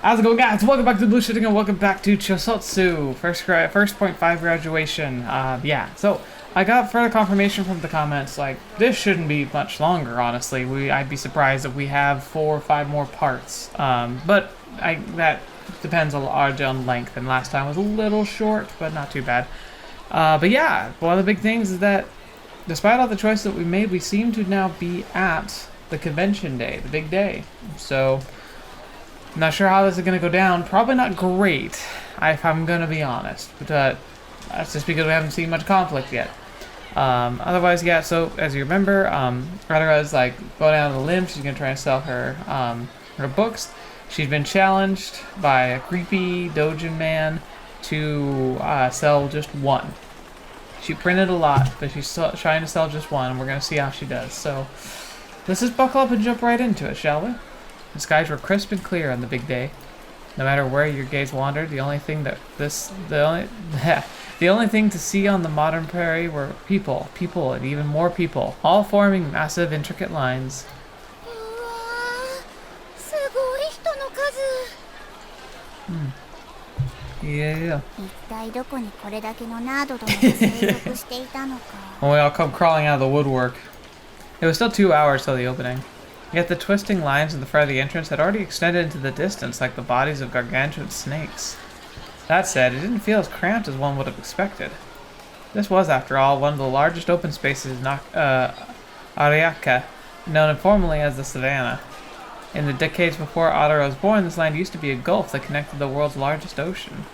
How's it going, guys? Welcome back to TheBlueShifting and welcome back to Chuusotsu. First point 5 graduation. Yeah, so I got further confirmation from the comments, like, this shouldn't be much longer, honestly. I'd be surprised if we have 4 or 5 more parts. But that depends a lot on length, and last time was a little short, but not too bad. But yeah, one of the big things is that despite all the choices that we made, we seem to now be at the convention day, the big day. So I'm not sure how this is going to go down. Probably not great, if I'm going to be honest. But that's just because we haven't seen much conflict yet. Otherwise, yeah, so as you remember, Aure like going out on a limb. She's going to try and sell her her books. She's been challenged by a creepy Dojin man to sell just one. She printed a lot, but she's still trying to sell just one, and we're going to see how she does. So let's just buckle up and jump right into it, shall we? The skies were crisp and clear on the big day. No matter where your gaze wandered, the only thing to see on the modern prairie were people, and even more people, all forming massive, intricate lines. Yeah. When we all come crawling out of the woodwork. It was still 2 hours till the opening. Yet the twisting lines in the front of the entrance had already extended into the distance like the bodies of gargantuan snakes. That said, it didn't feel as cramped as one would have expected. This was, after all, one of the largest open spaces in Ariaka, known informally as the Savannah. In the decades before Aure was born, this land used to be a gulf that connected the world's largest ocean.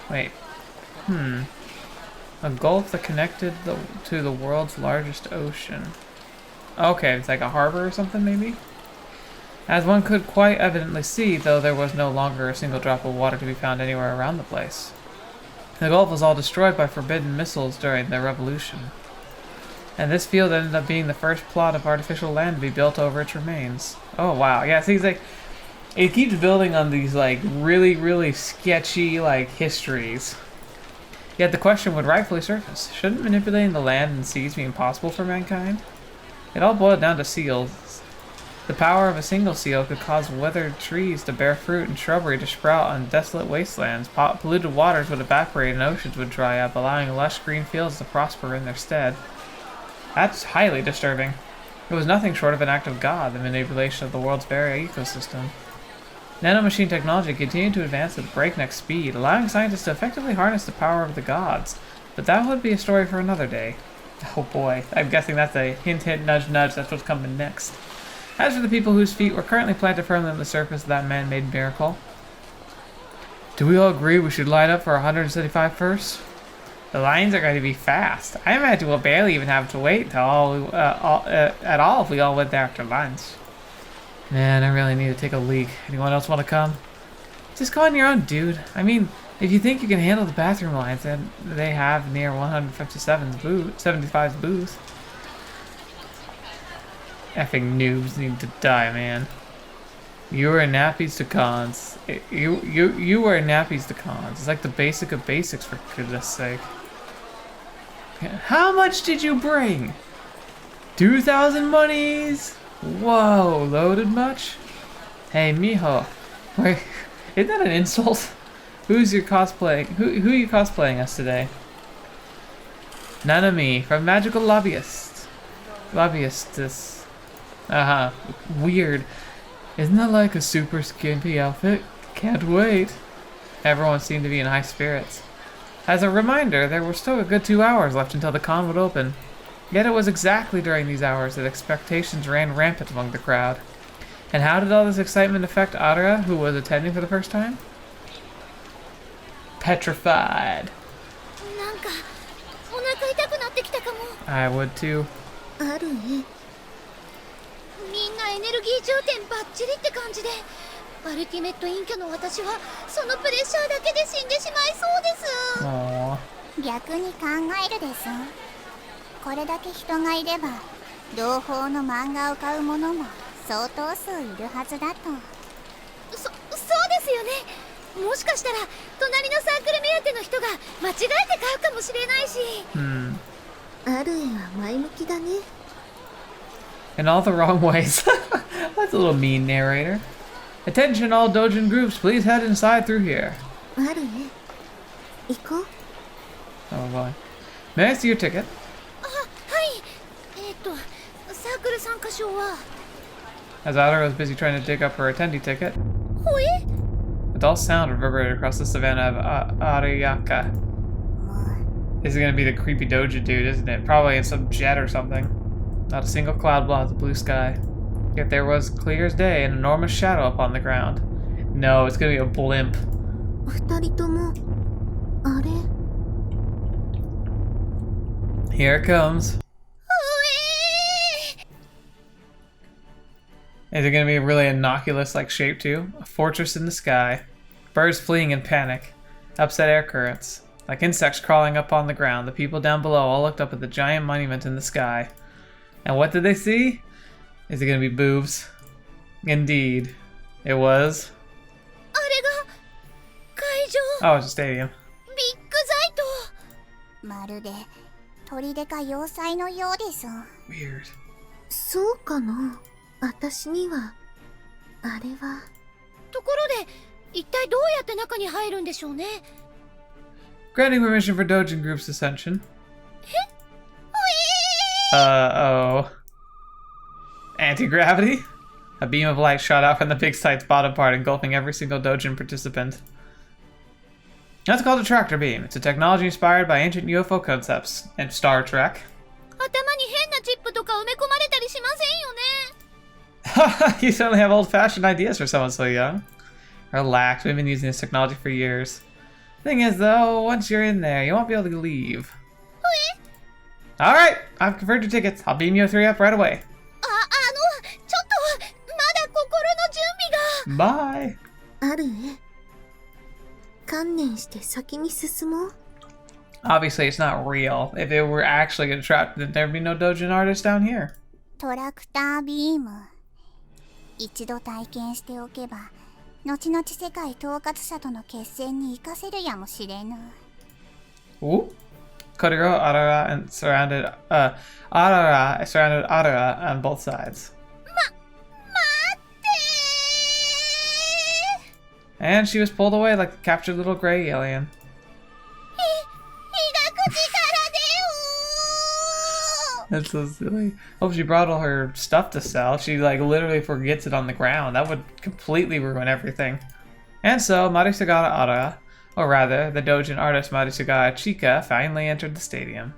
Wait. A gulf that connected to the world's largest ocean. Okay, it's like a harbor or something, maybe? As one could quite evidently see, though there was no longer a single drop of water to be found anywhere around the place. The gulf was all destroyed by forbidden missiles during the revolution. And this field ended up being the first plot of artificial land to be built over its remains. Oh, wow. Yeah, see, it's like, it keeps building on these, like, really, really sketchy, like, histories. Yet the question would rightfully surface. Shouldn't manipulating the land and seas be impossible for mankind? It all boiled down to seals. The power of a single seal could cause withered trees to bear fruit and shrubbery to sprout on desolate wastelands. Polluted waters would evaporate and oceans would dry up, allowing lush green fields to prosper in their stead. That's highly disturbing. It was nothing short of an act of God, the manipulation of the world's very ecosystem. Nanomachine technology continued to advance at breakneck speed, allowing scientists to effectively harness the power of the gods. But that would be a story for another day. Oh boy, I'm guessing that's a hint, hint, nudge, nudge, that's what's coming next. As for the people whose feet were currently planted firmly on the surface of that man-made miracle, do we all agree we should line up for 175 first? The lines are going to be fast. I imagine we'll barely even have to wait at all if we all went there after lunch. Man, I really need to take a leak. Anyone else want to come? Just go on your own, dude. I mean, if you think you can handle the bathroom lines that they have near 75's booth. Effing noobs need to die, man. You wear nappies to cons. You wear nappies to cons. It's like the basic of basics, for goodness sake. How much did you bring? 2,000 monies? Whoa, loaded much? Hey, mijo. Wait, isn't that an insult? Who's your cosplaying? Who are you cosplaying as today? Monami from Magical Lobbyists. Lobbyists. Weird. Isn't that like a super skimpy outfit? Can't wait. Everyone seemed to be in high spirits. As a reminder, there were still a good 2 hours left until the con would open. Yet it was exactly during these hours that expectations ran rampant among the crowd. And how did all this excitement affect Aure, who was attending for the first time? Petrified. I would too. Aww. 逆に考えるです。これだけ人がいれば、同胞の漫画を買う者も相当数いるはずだと。そうですよね。もしかしたら隣のサークル目当ての人が間違えて買うかもしれないし。アルエは前向きだね。In all the wrong ways. That's a little mean, narrator. Attention all dojin groups, please head inside through here. あるね。行こう。 Oh boy. May I see your ticket? あ、はい。サークル参加証は As Aure was busy trying to dig up her attendee ticket, ほえ a dull sound reverberated across the savannah of Ariyaka. This is gonna be the creepy doja dude, isn't it? Probably in some jet or something. Not a single cloud blotted the blue sky. Yet there was clear as day an enormous shadow upon the ground. No, it's gonna be a blimp. 二人ともあれ Here it comes. Is it gonna be a really innocuous like shape too? A fortress in the sky. Birds fleeing in panic. Upset air currents. Like insects crawling up on the ground, the people down below all looked up at the giant monument in the sky. And what did they see? Is it gonna be boobs? Indeed. It was. あれが会場 Oh, it's a stadium. ビッグザイトまるで砦か要塞のようです Weird. そうかな私にはあれはところで一体どうやって中に入るんでしょうね Granting permission for Dojin Group's ascension. え Oh. Anti-gravity? A beam of light shot out from the big site's bottom part, engulfing every single Dojin participant. That's called a tractor beam. It's a technology inspired by ancient UFO concepts and Star Trek. 頭に変なチップとか埋め込まれたりしませんよね You certainly have old-fashioned ideas for someone so young. Relax, we've been using this technology for years. Thing is, though, once you're in there, you won't be able to leave. Alright, I've converted your tickets. I'll beam you 3 up right away. ちょっとまだ心の準備が Bye. あるね観念して先に進もう Obviously, it's not real. If it were actually a trap, then there'd be no Dojin artists down here. トラクタービーム一度体験しておけば後々世界統括者との決戦に活かせるやもしれぬ Ooh. Kodiro, Aure, and surrounded Aure on both sides. 待って And she was pulled away like a captured little gray alien. 抱く力で That's so silly. Hope she brought all her stuff to sell. She like literally forgets it on the ground. That would completely ruin everything. And so Marisugara Aure, or rather, the Dojin artist Marisugara Chika, finally entered the stadium.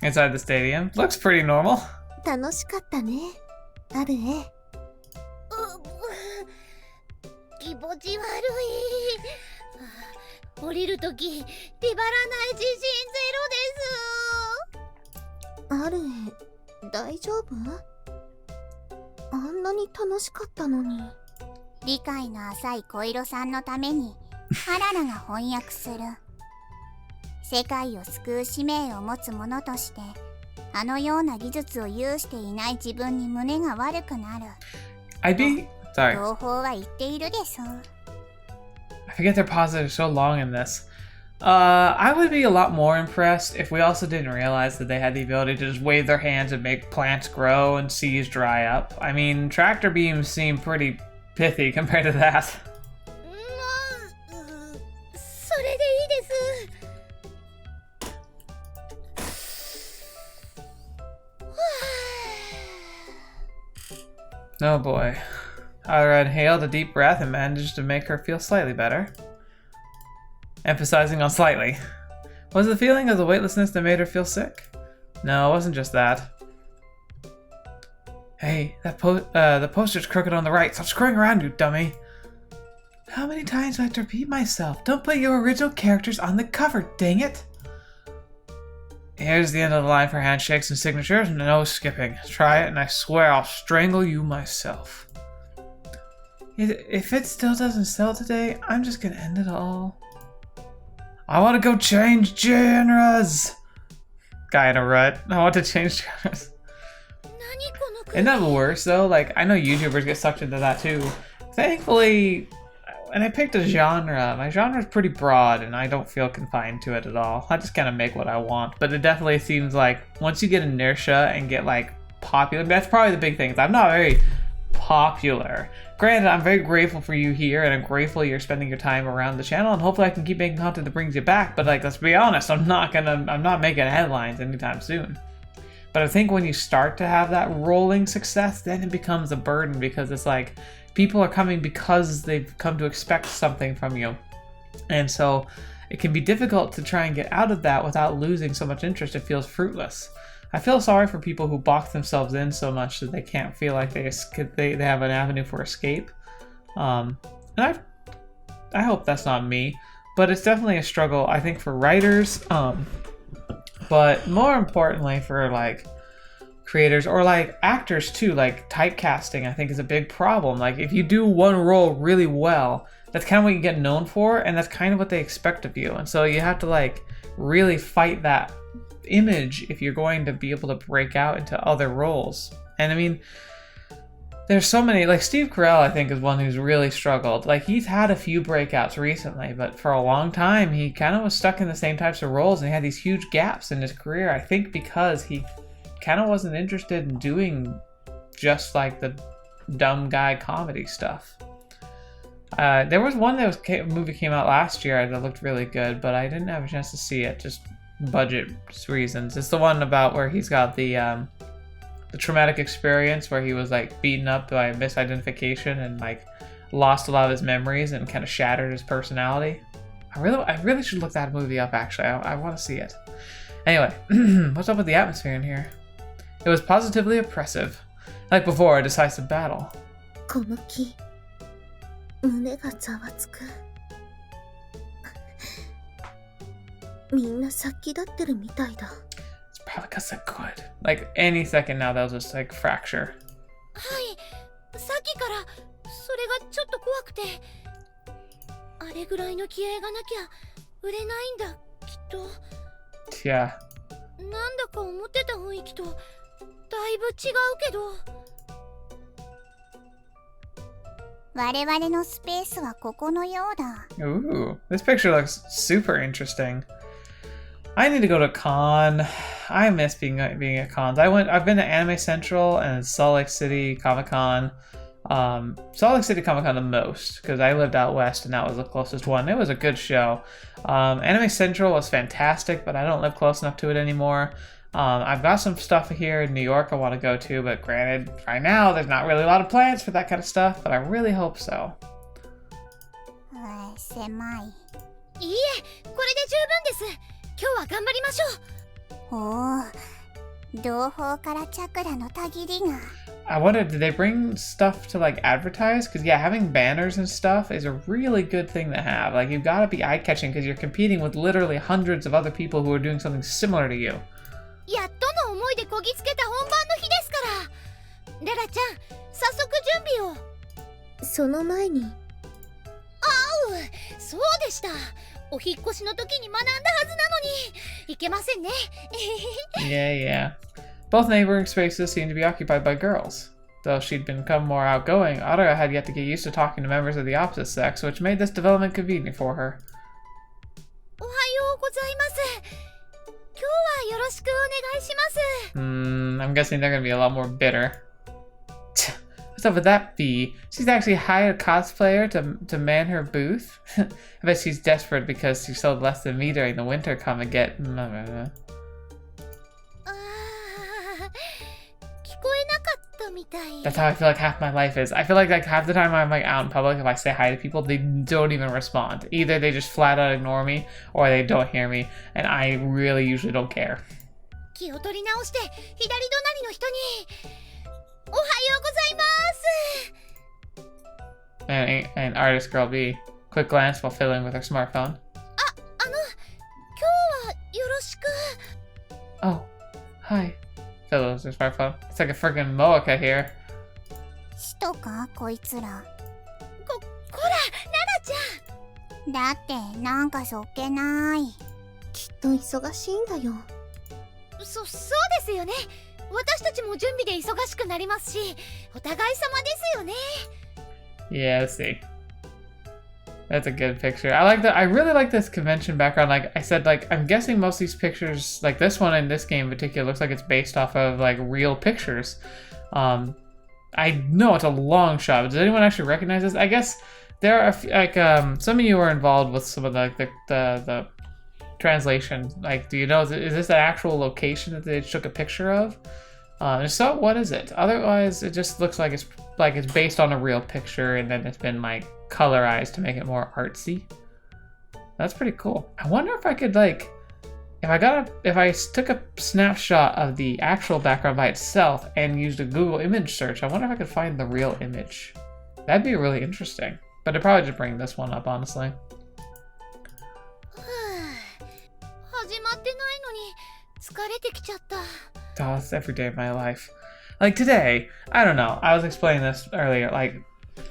Inside the stadium, looks pretty normal. 楽しかったねあるね気持ち悪い降りるとき手張らない自信ゼロですある大丈夫あんなに楽しかったのに理解の浅い小色さんのためにハララが翻訳する世界を救う使命を持つ者としてあのような技術を有していない自分に胸が悪くなる I'd be sorry. 同胞は言っているでしょ I forget their pauses are so long in this. I would be a lot more impressed if we also didn't realize that they had the ability to just wave their hands and make plants grow and seas dry up. I mean, tractor beams seem pretty pithy compared to that. それでいいです Oh boy. Aure inhaled a deep breath and managed to make her feel slightly better. Emphasizing on slightly. Was it the feeling of the weightlessness that made her feel sick? No, it wasn't just that. Hey, the poster's crooked on the right. Stop screwing around, you dummy. How many times do I have to repeat myself? Don't put your original characters on the cover, dang it! Here's the end of the line for handshakes and signatures. No skipping. Try it and I swear I'll strangle you myself. If it still doesn't sell today, I'm just gonna end it all. I want to go change genres! Guy in a rut. I want to change genres. Isn't that worse though? Like, I know YouTubers get sucked into that too. Thankfully, when I picked a genre, my genre is pretty broad and I don't feel confined to it at all. I just kind of make what I want. But it definitely seems like once you get inertia and get like popular. That's probably the big thing. I'm not very popular. Granted, I'm very grateful for you here, and I'm grateful you're spending your time around the channel, and hopefully I can keep making content that brings you back. But like, let's be honest, I'm not making headlines anytime soon. But I think when you start to have that rolling success, then it becomes a burden, because it's like people are coming because they've come to expect something from you. And so it can be difficult to try and get out of that without losing so much interest. It feels fruitless. I feel sorry for people who box themselves in so much that they can't feel like they have an avenue for escape. And I hope that's not me, but it's definitely a struggle, I think, for writers. But more importantly for like creators or like actors too, like typecasting I think is a big problem. Like if you do one role really well, that's kind of what you get known for, and that's kind of what they expect of you. And so you have to like really fight that image if you're going to be able to break out into other roles. And I mean, there's so many, like Steve Carell I think is one who's really struggled. Like he's had a few breakouts recently, but for a long time he kind of was stuck in the same types of roles, and he had these huge gaps in his career, I think because he kind of wasn't interested in doing just like the dumb guy comedy stuff. There was one movie came out last year that looked really good, but I didn't have a chance to see it, just budget reasons. It's the one about where he's got the traumatic experience where he was like beaten up by misidentification and like lost a lot of his memories and kind of shattered his personality. I really should look that movie up actually. I want to see it. Anyway, what's up with the atmosphere in here? It was positively oppressive. Like before a decisive battle. この木、胸がざわつく。みんな殺気立ってるみたいだ。It's probably because they're good. Like any second now they'll just like fracture. はい、さっきからそれがちょっと怖くて。あれぐらいの気合がなきゃ売れないんだ、きっと。Yeah. なんだか思ってた雰囲気とだいぶ違うけど。我々のスペースはここのようだ。Ooh, this picture looks super interesting. I need to go to a con. I miss being at cons. I've been to Anime Central and Salt Lake City Comic Con. Salt Lake City Comic Con the most because I lived out west and that was the closest one. It was a good show. Anime Central was fantastic, but I don't live close enough to it anymore. I've got some stuff here in New York I want to go to, but granted, right now there's not really a lot of plans for that kind of stuff, but I really hope so. 狭い。いいえ、これで十分です。今日は頑張りましょう。おお、同胞からチャクラのたぎりが。I wonder, did they bring stuff to like advertise? Because yeah, having banners and stuff is a really good thing to have. Like you've got to be eye-catching because you're competing with literally hundreds of other people who are doing something similar to you. やっとの思いでこぎつけた本番の日ですから。ララちゃん、早速準備を。その前に。あう、そうでした。お引っ越しの時に学んだはずなのに。いけませんね。Yeah. Both neighboring spaces seem to be occupied by girls. Though she'd become more outgoing, Aure had yet to get used to talking to members of the opposite sex, which made this development convenient for her. おはようございます。今日はよろしくお願いします。I'm guessing they're gonna be a lot more bitter. What's up with that bee? She's actually hired a cosplayer to man her booth. I bet she's desperate because she sold less than me during the winter come and get... That's how I feel like half my life is. I feel like half the time I'm like out in public, if I say hi to people, they don't even respond. Either they just flat out ignore me, or they don't hear me, and I really usually don't care. 気を取り直して、左隣の人に、おはようございます。And artist girl B, quick glance while fiddling with her smartphone. 今日はよろしく。Oh, hi. Fiddles her smartphone. It's like a friggin' Moeka here. 使徒かこいつら。こら、ララちゃん。だってなんかそっけない。きっと忙しいんだよ。そうですよね。私たちも準備で忙しくなりますし、お互い様ですよね。Yeah, let's see. That's a good picture. I like that. I really like this convention background. Like I said, like I'm guessing most of these pictures, like this one in this game in particular, looks like it's based off of like real pictures. I know it's a long shot, but does anyone actually recognize this? I guess there are like some of you are involved with some of the translation. Like, do you know, is this an actual location that they took a picture of? If so, what is it? Otherwise, it just looks like it's based on a real picture and then it's been like colorized to make it more artsy. That's pretty cool. I wonder if I could like, if I took a snapshot of the actual background by itself and used a Google image search, I wonder if I could find the real image. That'd be really interesting. But I'd probably just bring this one up, honestly. Oh, it's every day of my life. Like today, I don't know. I was explaining this earlier. Like,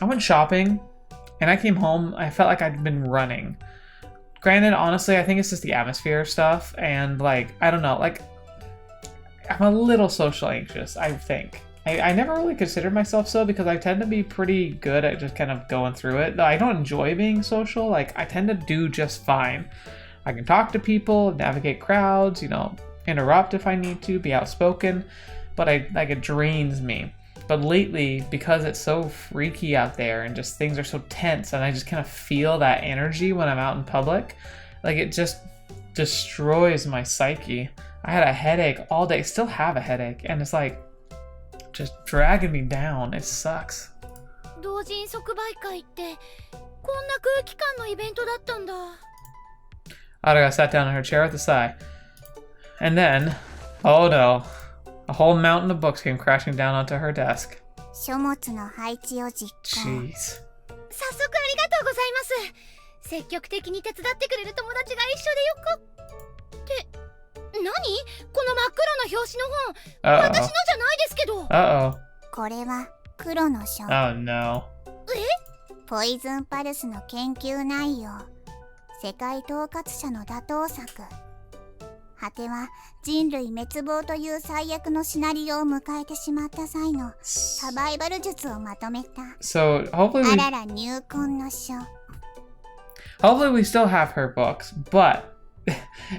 I went shopping and I came home. I felt like I'd been running. Granted, honestly, I think it's just the atmosphere stuff. And like, I don't know. Like, I'm a little social anxious, I think. I never really considered myself so because I tend to be pretty good at just kind of going through it. Though I don't enjoy being social. Like, I tend to do just fine. I can talk to people, navigate crowds, you know, interrupt if I need to, be outspoken, but it drains me. But lately, because it's so freaky out there and just things are so tense and I just kind of feel that energy when I'm out in public, like it just destroys my psyche. I had a headache all day, still have a headache, and it's like just dragging me down. It sucks. Aure sat down in her chair with a sigh. And then, oh no, a whole mountain of books came crashing down onto her desk. Jeez. 早速ありがとうございます。積極的に手伝ってくれる友達が一緒でよかって。何？この真っ黒な表紙の本。私のじゃないですけど。これは黒の書。Oh no. ポイズンパルスの研究内容。世界統括者の打倒策。果ては人類滅亡という最悪のシナリオを迎えてしまった際のサバイバル術をまとめた。So hopefully あらら入魂の書。Hopefully we still have her books, but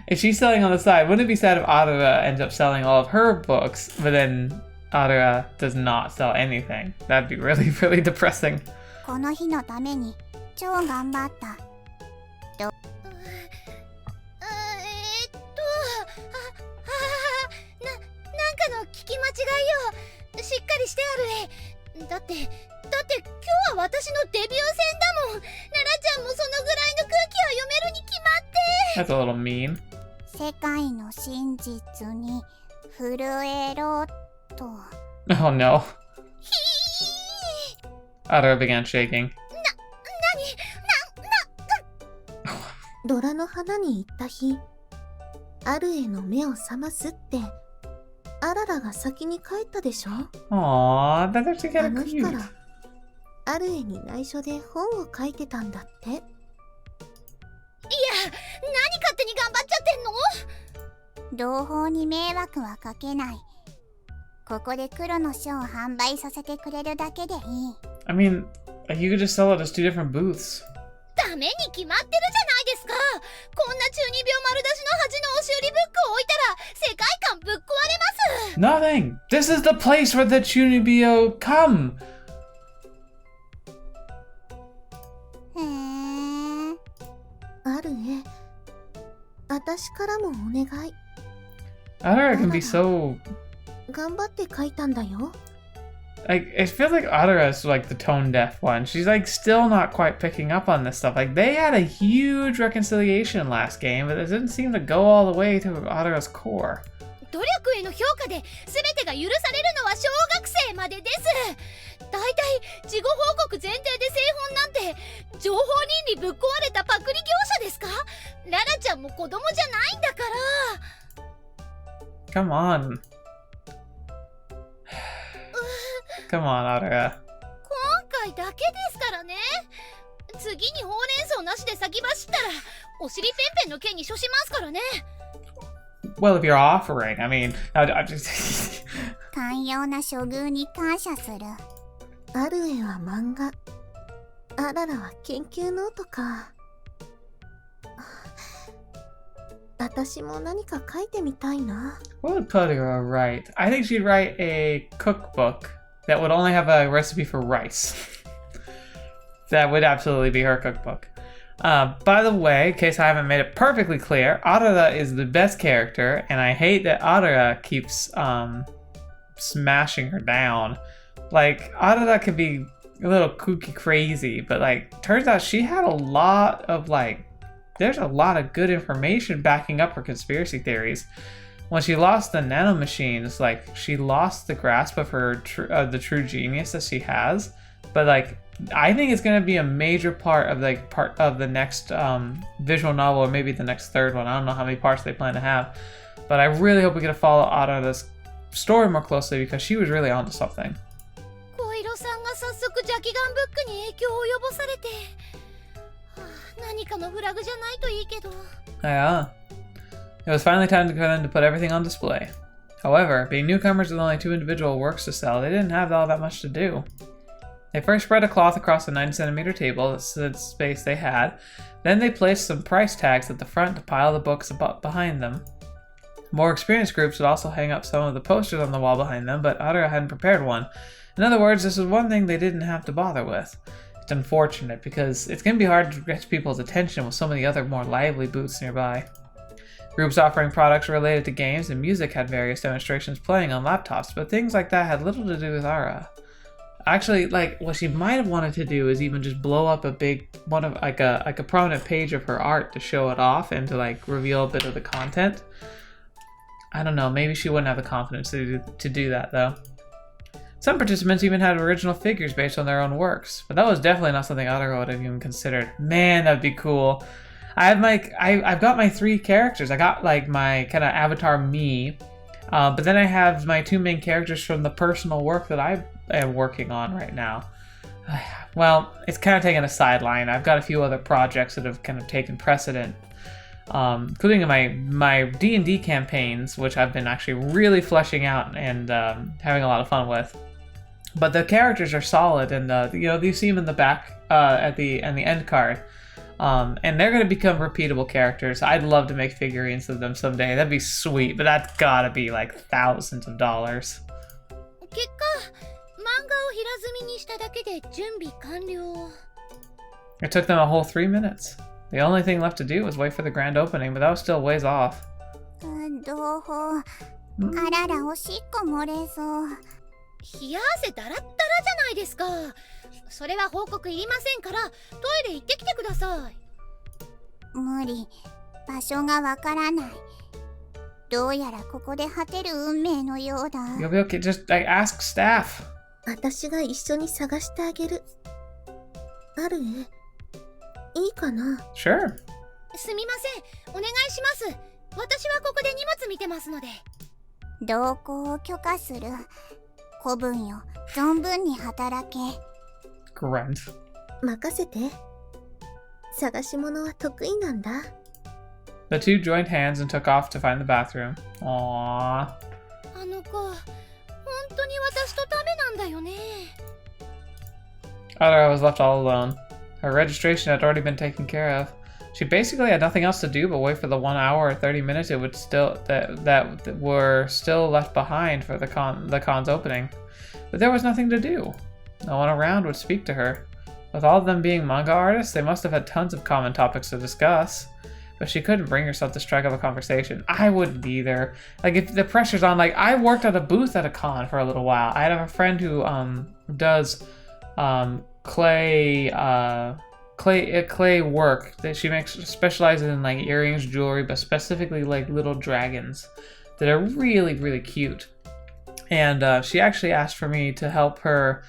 if she's selling on the side, wouldn't it be sad if Aure ends up selling all of her books, but then Aure does not sell anything? That'd be really, really depressing. この日のために超頑張った。なんかの聞き間違いよ。しっかりしてある。だって今日は私のデビュー戦だもん。奈々ちゃんもそのぐらいの空気は読めるに決まって。That's a little mean. 世界の真実に震えろと。Oh no. Aure began shaking. ドラの花に行った日、アルエの目を覚ますってアララが先に帰ったでしょ。Aww, that's actually kind あ of の日か cute. らアルエに内緒で本を書いてたんだって。いや、何勝手に頑張っちゃってんの？同胞に迷惑はかけない。ここで黒の書を販売させてくれるだけでいい。I mean, you could just sell it as two different booths. ダメに決まってるじゃないですか。こんな中二病丸出しの恥の押し売りブックを置いたら世界観ぶっ壊れます。 Nothing! This is the place where the Chunibyo come! へー。アルエ、私からもお願い。Aure can be so... 頑張って書いたんだよ。Like, it feels like Aure is like the tone deaf one. She's like still not quite picking up on this stuff. Like, they had a huge reconciliation last game, but it didn't seem to go all the way to Aure's core. 努力への評価で全てが許されるのは小学生までです。だいたい事後報告前提で製本なんて情報倫理ぶっ壊れたパクリ業者ですか？ララちゃんも子供じゃないんだから。Come on. Come on, Aure. 今回だけですからね。次にほうれん草なしで先走ったらお尻ペンペンの件に処しますからね。Well, if you're offering, I mean... I just... 寛容な処遇に感謝する。アルエは漫画、あららは研究ノートか。私も何か書いてみたいな。What would Putera write? I think she'd write a cookbook that would only have a recipe for rice. That would absolutely be her cookbook. By the way, in case I haven't made it perfectly clear, Aure is the best character, and I hate that Aure keeps smashing her down. Like, Aure could be a little kooky crazy, but like, turns out she had a lot of like, there's a lot of good information backing up her conspiracy theories. When she lost the nanomachines, like, she lost the grasp of her the true genius that she has. But like, I think it's going to be a major part of the next visual novel, or maybe the next third one. I don't know how many parts they plan to have, but I really hope we get to follow Aure's story more closely, because she was really onto something. 小色さんが早速邪気眼ブックに影響を及ぼされて、何かのフラグじゃないといいけど。Yeah. It was finally time for them to put everything on display. However, being newcomers with only 2 individual works to sell, they didn't have all that much to do. They first spread a cloth across the 90-centimeter table that stood space they had. Then they placed some price tags at the front to pile the books behind them. More experienced groups would also hang up some of the posters on the wall behind them, but Aure hadn't prepared one. In other words, this was one thing they didn't have to bother with. It's unfortunate, because it's going to be hard to catch people's attention with so many other more lively booths nearby. Groups offering products related to games and music had various demonstrations playing on laptops, but things like that had little to do with Aure. Actually, like, what she might have wanted to do is even just blow up a big one of like a prominent page of her art to show it off and to like reveal a bit of the content. I don't know, maybe she wouldn't have the confidence to do that though. Some participants even had original figures based on their own works, but that was definitely not something Otaku would have even considered. Man, that'd be cool. I've got my 3 characters. I got like my kind of avatar me, but then I have my 2 main characters from the personal work that I am working on right now. Well, it's kind of taken a sideline. I've got a few other projects that have kind of taken precedent, including my D&D campaigns, which I've been actually really fleshing out and having a lot of fun with. But the characters are solid, and you see them in the back at the end card, and they're going to become repeatable characters. I'd love to make figurines of them someday. That'd be sweet, but that's gotta be like thousands of dollars. 結果、漫画を平積みにしただけで準備完了。It took them a whole 3 minutes. The only thing left to do was wait for the grand opening, but that was still ways off. 同胞、あららおしっこ漏れそう。冷や汗だらったらじゃないですか。それは報告いりませんから、トイレ行ってきてください。無理、場所がわからない。どうやらここで果てる運命のようだ。You'll be okay. Just ask staff. 私が一緒に探してあげる。ある？いいかな？ Sure. すみません、お願いします。私はここで荷物見てますので。同行を許可する。子分よ、存分に働け。Grunt. 任せて。探し物は得意なんだ。The two joined hands and took off to find the bathroom. Aww. あの子、本当に私とダメなんだよね。Aure was left all alone. Her registration had already been taken care of. She basically had nothing else to do but wait for the 1 hour or 30 minutes it would still that were still left behind for the con's opening. But there was nothing to do. No one around would speak to her. With all of them being manga artists, they must have had tons of common topics to discuss. But she couldn't bring herself to strike up a conversation. I wouldn't either. Like, if the pressure's on, like, I worked at a booth at a con for a little while. I had a friend who does clay work that she specializes in like earrings, jewelry, but specifically like little dragons that are really, really cute. And she actually asked for me to help her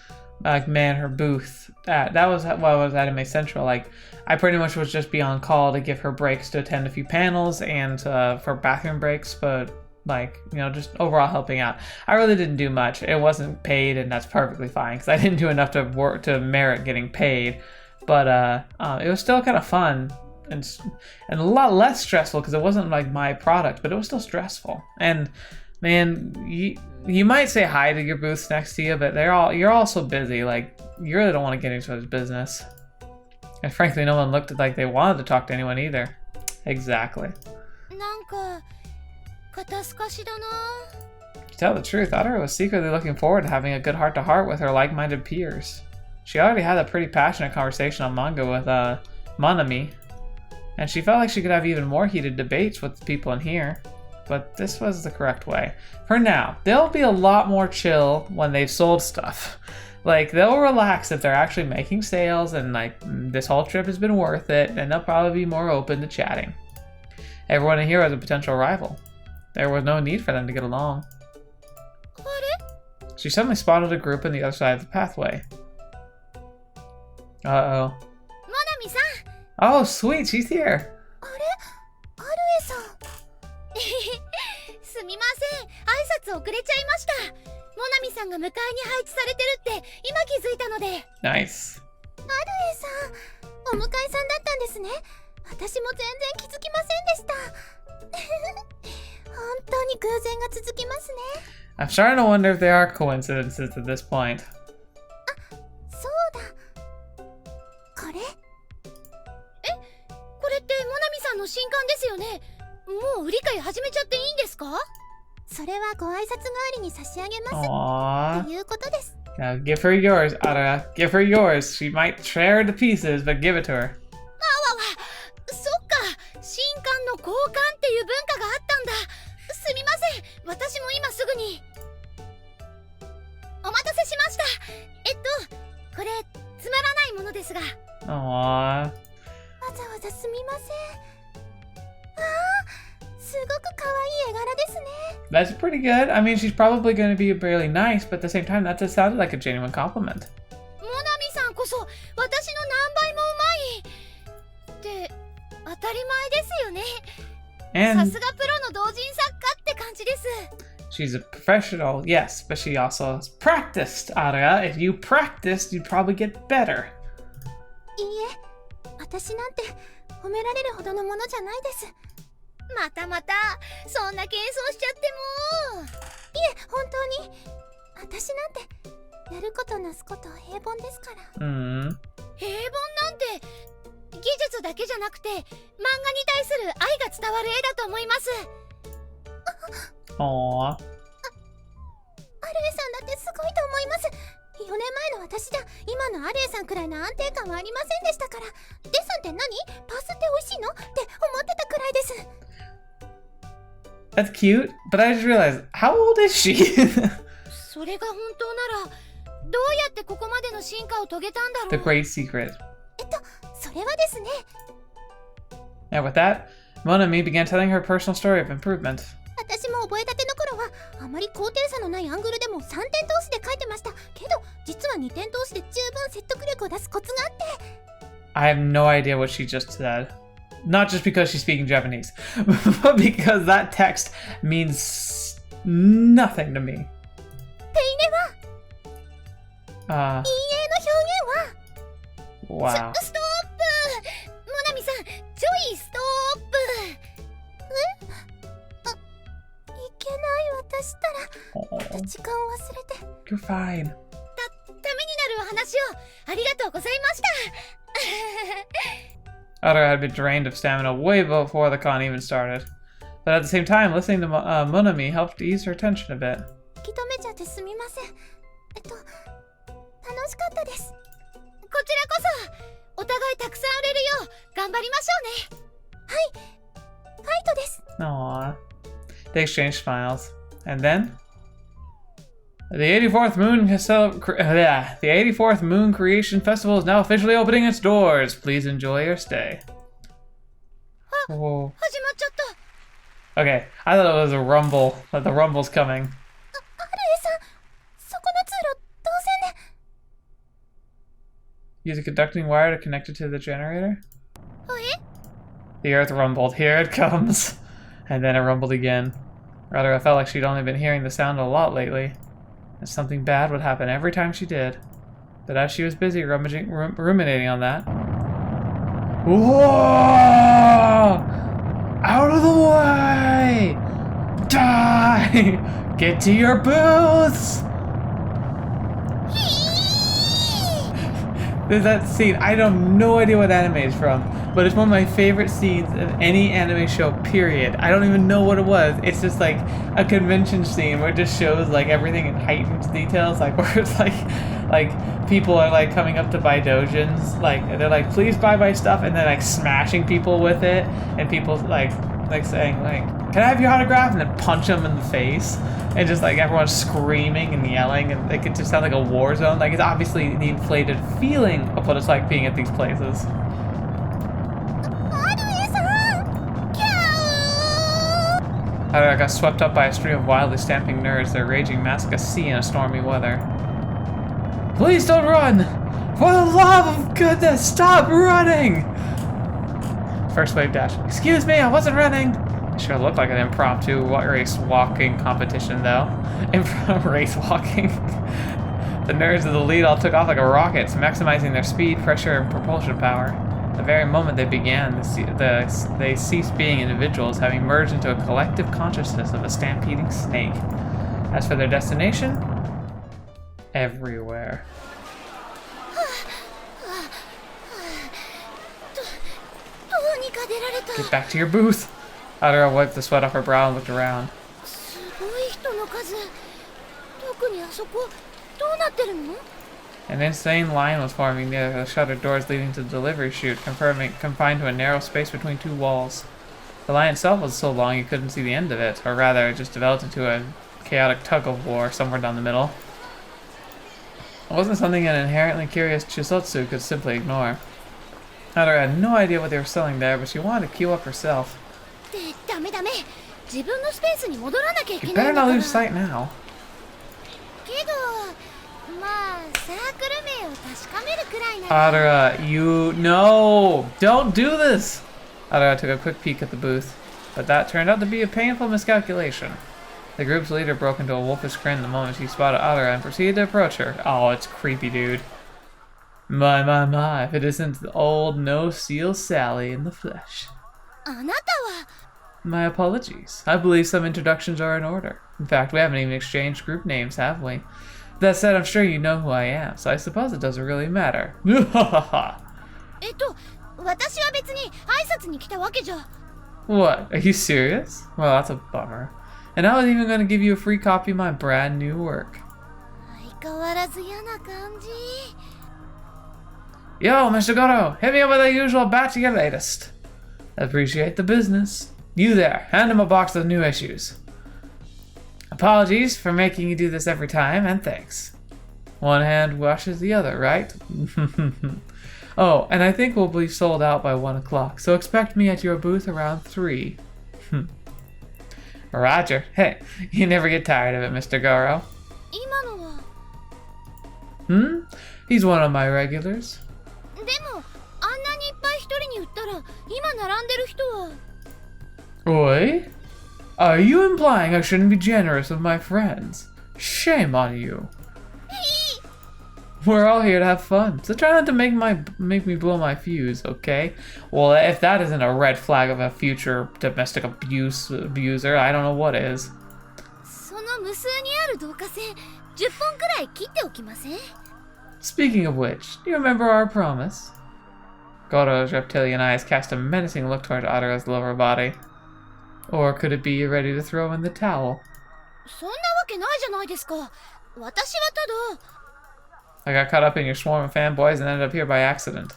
man her booth. That was while I was at Anime Central. Like, I pretty much was just be on call to give her breaks to attend a few panels and for bathroom breaks, but like, just overall helping out. I really didn't do much. It wasn't paid, and that's perfectly fine because I didn't do enough to merit getting paid. But it was still kind of fun and a lot less stressful because it wasn't like my product, but it was still stressful. And man, you might say hi to your booths next to you, but you're all so busy. Like, you really don't want to get into his business. And frankly, no one looked like they wanted to talk to anyone either. Exactly. なんか肩透かしだな。 To tell the truth, Aure was secretly looking forward to having a good heart-to-heart with her like-minded peers. She already had a pretty passionate conversation on manga with Monami, and she felt like she could have even more heated debates with the people in here. But this was the correct way. For now, they'll be a lot more chill when they've sold stuff. Like, they'll relax if they're actually making sales and, like, this whole trip has been worth it, and they'll probably be more open to chatting. Everyone in here was a potential rival. There was no need for them to get along. あれ She suddenly spotted a group on the other side of the pathway. Uh-oh. モナミさん Oh, sweet, she's here. あれアルエさんすみません挨拶遅れちゃいましたモナミさんが迎えに配置されてるって今気づいたので Nice. アルエさん、お迎えさんだったんですね。私も全然気づきませんでした。本当に偶然が続きますね。I'm starting to wonder if there are coincidences at this point. そうだ。これこれってモナミさんの新刊ですよねもう売り買い始めちゃっていいんですかそれはご挨拶代わりに差し上げます。 Aww. ということです。 Now give her yours, Aure. Give her yours. She might tear to pieces, but give it to her. わわそっか新刊の交換っていう文化があったんだすみません私も今すぐにお待たせしましたこれつまらないものですが Aww. わざわざすみません。すごく可愛い絵柄ですね。 That's pretty good. I mean, she's probably going to be really nice, but at the same time, that just sounded like a genuine compliment. モナミさんこそ私の何倍もうまいって当たり前ですよねさ And すがプロの同人作家って感じです she's a professional, yes, but she also has practiced, Aure. If you practiced, you'd probably get better. いいえ、私なんて褒められるほどのものじゃないです。いまたまたそんな謙遜しちゃってもえ、本当に。私なんてやることなすこと平凡ですから。平凡なんて技術だけじゃなくて漫画に対する愛が伝わる絵だと思います Aww. アルエさんだってすごいと思います。4年前の私じゃ今のアルエさんくらいの安定感はありませんでしたから。デッサンって何？パスって美味しいの？って思ってたくらいです。 That's cute, but I just realized, how old is she? それが本当ならどうやってここまでの進化を遂げたんだろう The great secret. それはですね。 And with that, Monami began telling her personal story of improvement. 私も覚えたての頃はあまり高低差のないアングルでも3点通しで描いてましたけど実は2点通しで十分説得力を出すコツがあって I have no idea what she just said. Not just because she's speaking Japanese, but because that text means nothing to me. 手入れは 陰影の表現は Wow. ストップモナミさんちょいストップいけない私ったら Oh, 時間を忘れて you're fine. ためになるお話をありがとうございました Aure had been drained of stamina way before the con even started. But at the same time, listening to Monami helped ease her tension a bit. 引き止めちゃってすみません。楽しかったです。こちらこそお互いたくさん売れるよう頑張りましょうねファイトです。 Aww. They exchanged smiles. And then? The 84th Moon Creation Festival is now officially opening its doors. Please enjoy your stay. Whoa. 始まっちゃった Okay, I thought it was a rumble, that the rumble's coming. アルエさん、そこの通路、動線で。 Use a conducting wire to connect it to the generator. え The earth rumbled. Here it comes. And then it rumbled again. Rather, I felt like she'd only been hearing the sound a lot lately. And something bad would happen every time she did. But as she was busy ruminating on that... Whoa! Out of the way! Die! Get to your booths! There's that scene. I have no idea what anime it's from, but it's one of my favorite scenes of any anime show, period. I don't even know what it was. It's just like a convention scene where it just shows like everything in heightened details, like where it's like people are like coming up to buy dojins, like they're like, please buy my stuff, and they're like smashing people with it, and people like saying like, can I have your autograph, and then punch them in the face, and just like everyone's screaming and yelling, and it could just sound like a war zone. Like it's obviously the inflated feeling of what it's like being at these places. I got swept up by a stream of wildly stamping nerds, their raging mass like a sea in a stormy weather. Please don't run! For the love of goodness, stop running! First wave dash. Excuse me, I wasn't running! It sure looked like an impromptu race walking competition, though. Race walking. The nerds of the lead all took off like a rockets, maximizing their speed, pressure, and propulsion power. The very moment they began, they ceased being individuals, having merged into a collective consciousness of a stampeding snake. As for their destination, everywhere. Get back to your booth! Aure wiped the sweat off her brow and looked around. An insane line was forming near the shuttered doors leading to the delivery chute, confined to a narrow space between two walls. The line itself was so long you couldn't see the end of it, or rather, it just developed into a chaotic tug-of-war somewhere down the middle. It wasn't something an inherently curious Chuusotsu could simply ignore. Aure had no idea what they were selling there, but she wanted to queue up herself. You better not lose sight now. Aure, no! Don't do this! Aure took a quick peek at the booth, but that turned out to be a painful miscalculation. The group's leader broke into a wolfish grin the moment she spotted Aure and proceeded to approach her. Oh, it's creepy, dude. My, if it isn't the old no-seal Sally in the flesh. My apologies. I believe some introductions are in order. In fact, we haven't even exchanged group names, have we? That said, I'm sure you know who I am, so I suppose it doesn't really matter. What? Are you serious? Well, that's a bummer. And I was even going to give you a free copy of my brand new work. Yo, Mr. Goro, hit me up with the usual batch of your latest. Appreciate the business. You there, hand him a box of new issues. Apologies for making you do this every time, and thanks. One hand washes the other, right? Oh, and I think we'll be sold out by 1 o'clock, so expect me at your booth around 3. Roger. Hey, you never get tired of it, Mr. Goro. He's one of my regulars. Oi? Are you implying I shouldn't be generous with my friends? Shame on you. We're all here to have fun, so try not to make me blow my fuse, okay? Well, if that isn't a red flag of a future domestic abuser, I don't know what is. Speaking of which, do you remember our promise? Goro's reptilian eyes cast a menacing look towards Aure's lower body. Or could it be you're ready to throw in the towel? I got caught up in your swarm of fanboys and ended up here by accident.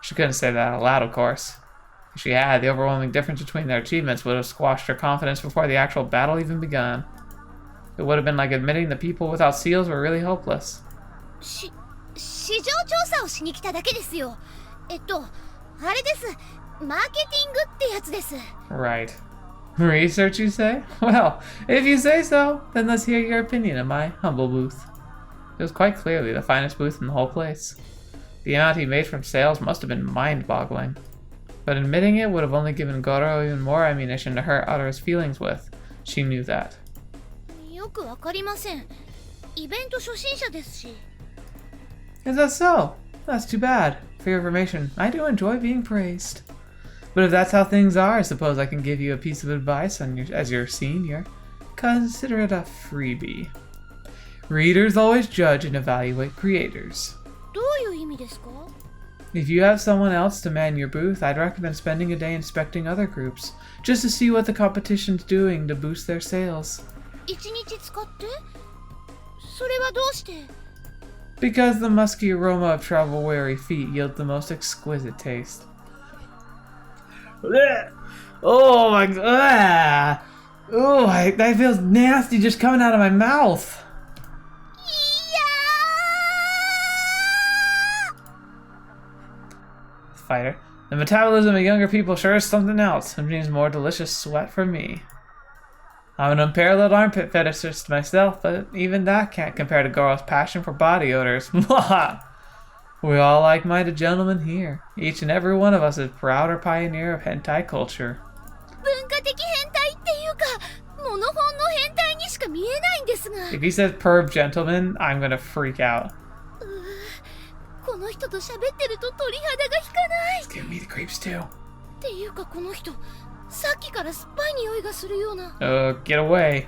She couldn't say that out loud, of course. If she had, the overwhelming difference between their achievements would have squashed her confidence before the actual battle even begun. It would have been like admitting the people without seals were really hopeless. Right. Research, you say? Well, if you say so, then let's hear your opinion of my humble booth. It was quite clearly the finest booth in the whole place. The amount he made from sales must have been mind-boggling. But admitting it would have only given Goro even more ammunition to hurt Aure's feelings with. She knew that. Is that so? That's too bad. For your information, I do enjoy being praised. But if that's how things are, I suppose I can give you a piece of advice as your senior. Consider it a freebie. Readers always judge and evaluate creators. 意味ですか？ If you have someone else to man your booth, I'd recommend spending a day inspecting other groups, just to see what the competition's doing to boost their sales. 一日使って？それはどうして？ Because the musky aroma of travel-weary feet yields the most exquisite taste. Oh my god! Oh, that feels nasty just coming out of my mouth. Fighter. The metabolism of younger people sure is something else, which means more delicious sweat for me. I'm an unparalleled armpit fetishist myself, but even that can't compare to Goro's passion for body odors. We're all like-minded gentlemen here. Each and every one of us is proud or pioneer of hentai culture. 文化的変態っていうか、モノホンの変態にしか見えないんですが。 If he says perv gentleman, I'm gonna freak out. この人と喋ってると鳥肌が引かない。 It's giving me the creeps too. っていうかこの人、さっきから酸っぱい匂いがするような。Get away.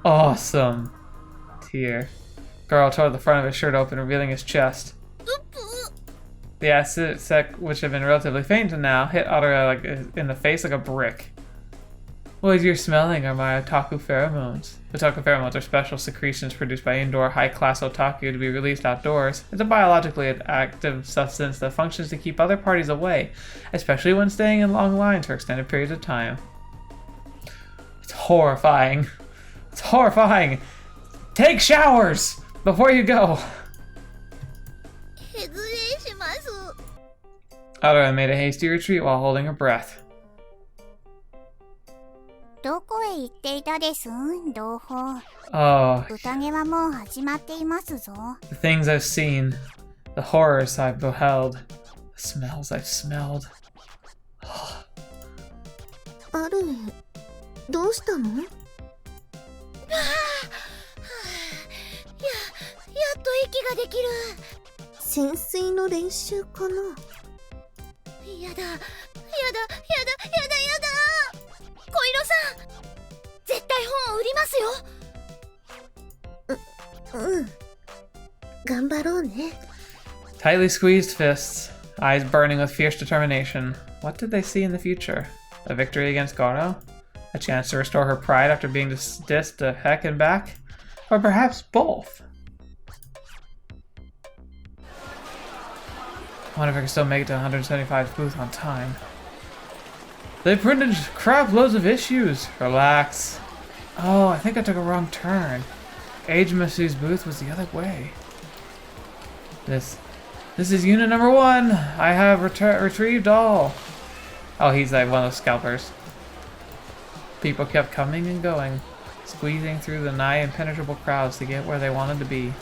Awesome. Tear. Goro tore the front of his shirt open, revealing his chest. The acid sec, which had been relatively faint until now, hit Aure like in the face like a brick. What you're smelling are my otaku pheromones. Otaku pheromones are special secretions produced by indoor high-class otaku to be released outdoors. It's a biologically active substance that functions to keep other parties away, especially when staying in long lines for extended periods of time. It's horrifying. It's horrifying. Take showers before you go. Aure made a hasty retreat while holding her breath. どこへ行っていたです同胞。 Oh, 宴はもう始まっていますぞ。 the things I've seen, the horrors I've beheld, the smells I've smelled. ある、どうしたの？やっと息ができる。潜水の練習かな。やだ。小色さん、絶対本を売りますよ。頑張ろうね。 Tightly squeezed fists, eyes burning with fierce determination. What did they see in the future? A victory against Goro? A chance to restore her pride after being dissed to heck and back? Or perhaps both? I wonder if I can still make it to 175's booth on time. They printed crap loads of issues. Relax. Oh, I think I took a wrong turn. Age Masu's booth was the other way. This is unit number 1. I have retrieved all. Oh, he's like one of those scalpers. People kept coming and going, squeezing through the nigh impenetrable crowds to get where they wanted to be.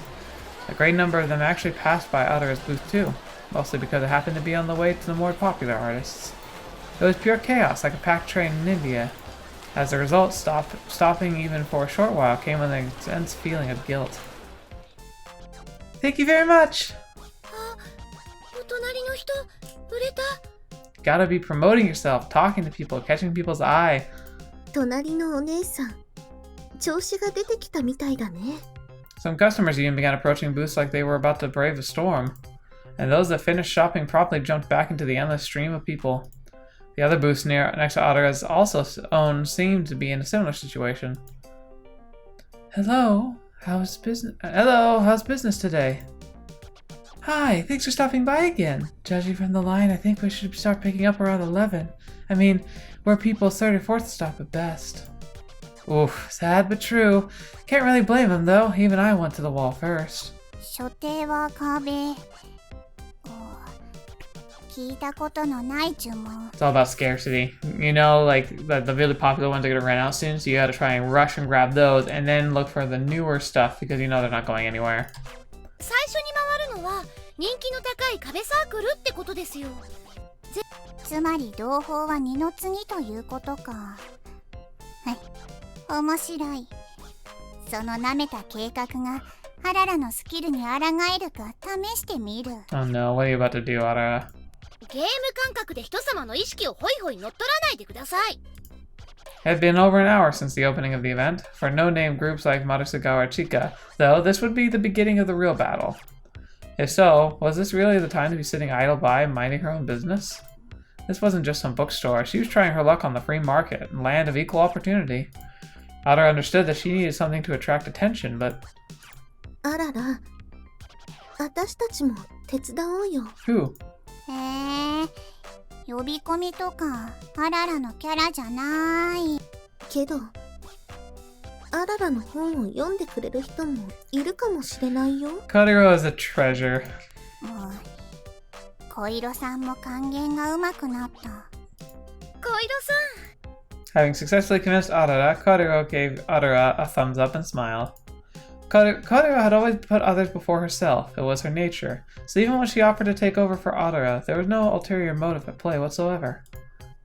A great number of them actually passed by Aure's booth too, mostly because it happened to be on the way to the more popular artists. It was pure chaos, like a packed train in India. As a result, stopping even for a short while came with an intense feeling of guilt. Thank you very much! Gotta be promoting yourself, talking to people, catching people's eye. 隣のお姉さん、調子が出てきたみたいだね。 Some customers even began approaching booths like they were about to brave a storm. And those that finished shopping promptly jumped back into the endless stream of people. The other booths next to Aure's also own seemed to be in a similar situation. Hello, how's business today? Hi, thanks for stopping by again. Judging from the line, I think we should start picking up around 11. I mean, we're people's 34th stop at best. Oof, sad but true. Can't really blame them though, even I went to the wall first. 所定は壁。聞いたことのない注文。 It's all about scarcity. You know, like the really popular ones are gonna run out soon, so you gotta try and rush and grab those, and then look for the newer stuff because you know they're not going anywhere. 最初に回るのは人気の高い壁サークルってことですよ。つまり同胞は二の次ということか。はい、面白い。その舐めた計画がハララのスキルに抗えるか試してみる。 Oh no, what are you about to do, Aure? ゲーム感覚で人様の意識をホイホイ乗っ取らないでください。 It had been over an hour since the opening of the event. For no-name groups like Marusagawa or Chika, though, this would be the beginning of the real battle. If so, was this really the time to be sitting idle by, minding her own business? This wasn't just some bookstore. She was trying her luck on the free market, land of equal opportunity. Aure understood that she needed something to attract attention, but... あらら、私たちも手伝おうよ。Who? へえ、呼び込みとかアララのキャラじゃない。けど、アララの本を読んでくれる人もいるかもしれないよ。Kotaro is a treasure. もう小色さんも還元がうまくなった。小色さん。Having successfully convinced Aure, Kotaro gave Aure a thumbs up and smiled. Kotaro had always put others before herself. It was her nature. So even when she offered to take over for Aure, there was no ulterior motive at play whatsoever.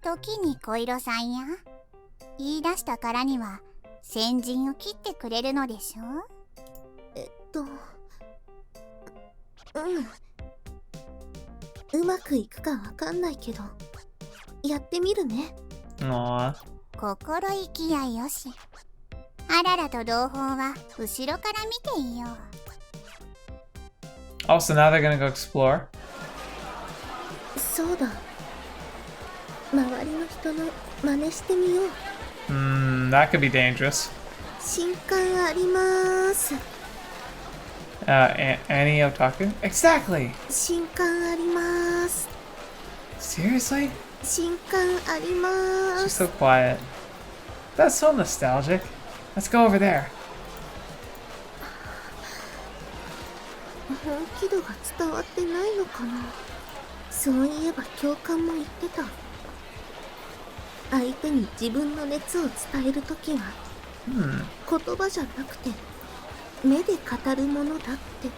時に小色さんや言い出したからには先陣を切ってくれるのでしょ。うまくいくかわかんないけど、やってみるね。Aww. 心意気やよし。アララと同胞は後ろから見ていよう。Also, now they're gonna go explore. そうだ。周りの人の真似してみよう。That could be dangerous. 新刊あります。Any Otaku? Exactly! 新刊あります。 Seriously? 新刊ありま She's す。 so quiet. That's so nostalgic. Let's go over there. 本気度が伝わってないのかな。そういえば教官も言ってた。相手に自分の熱を伝えるときは、言葉じゃなくて目で語るものだって。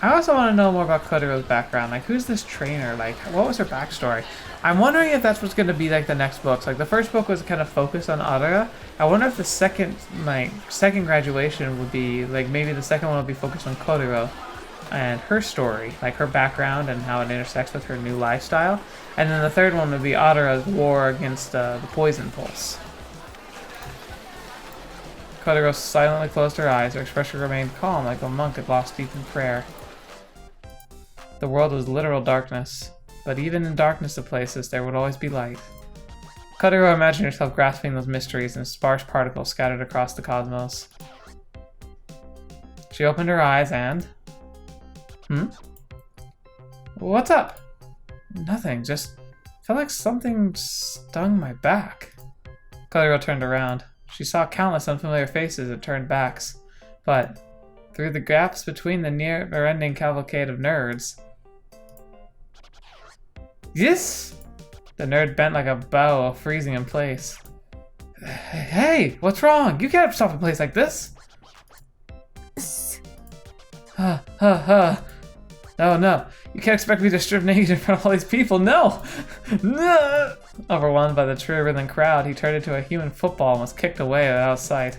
I also want to know more about Kotaro's background. Like, who's this trainer? Like, what was her backstory? I'm wondering if that's what's going to be like the next books. Like, the first book was kind of focused on Aure. I wonder if the second graduation would be, like, maybe the second one will be focused on Kotaro and her story, like her background and how it intersects with her new lifestyle. And then the third one would be Aure's war against the poison pulse. Kotaro silently closed her eyes. Her expression remained calm, like a monk had lost deep in prayer. The world was literal darkness, but even in darkness of places, there would always be light. Kotaro imagined herself grasping those mysteries in sparse particles scattered across the cosmos. She opened her eyes and... What's up? Nothing, just felt like something stung my back. Kotaro turned around. She saw countless unfamiliar faces that turned backs, but through the gaps between the near-ending cavalcade of nerds... Yes! The nerd bent like a bow, freezing in place. Hey, what's wrong? You can't stop a place like this! No, you can't expect me to strip naked in front of all these people, no! No! Overwhelmed by the true-rhythm crowd, he turned into a human football and was kicked away without sight.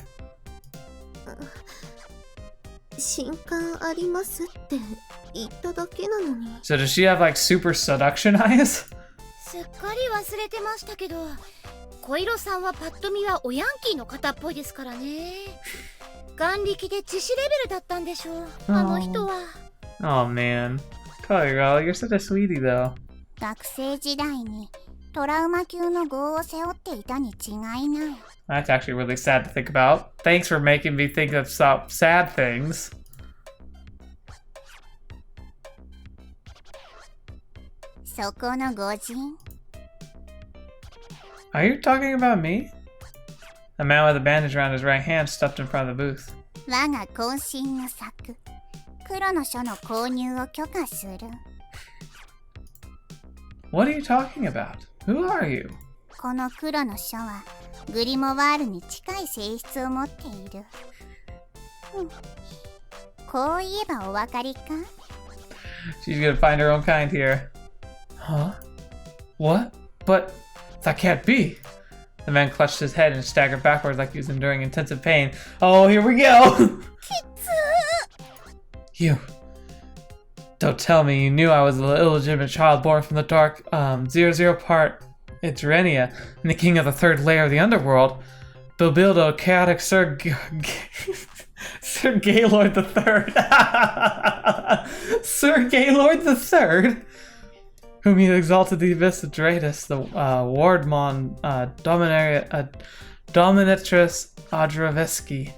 新刊ありますって言っただけなのに。 So does she have like super seduction eyes? すっかり忘れてましたけど、小色さんはパッと見はおヤンキーの方っぽいですからね。眼力で致死レベルだったんでしょう、あの人は。Oh man. Kotaro, you're such a sweetie though. 学生時代にトラウマ級の業を背負っていたに違いない。 That's actually really sad to think about. Thanks for making me think of some sad things. そこの御人。 Are you talking about me? A man with a bandage around his right hand stepped in front of the booth. 我が渾身の作、黒の書の購入を許可する。 What are you talking about? Who are you? この黒の書はグリモワールに近い性質を持っている。こう言えばお分かりか？ She's gonna find her own kind here. Huh? What? But that can't be. The man clutched his head and staggered backwards like he was enduring intensive pain. Oh, here we go! You. Don't tell me you knew I was an illegitimate child born from the dark, 00 part Idrenia, and the king of the third layer of the underworld. Bilbildo, chaotic Sir Gaylord the Third. Sir Gaylord the Third, whom he exalted the abyss of Dratus, the Wardmon Dominatrix Adraveski.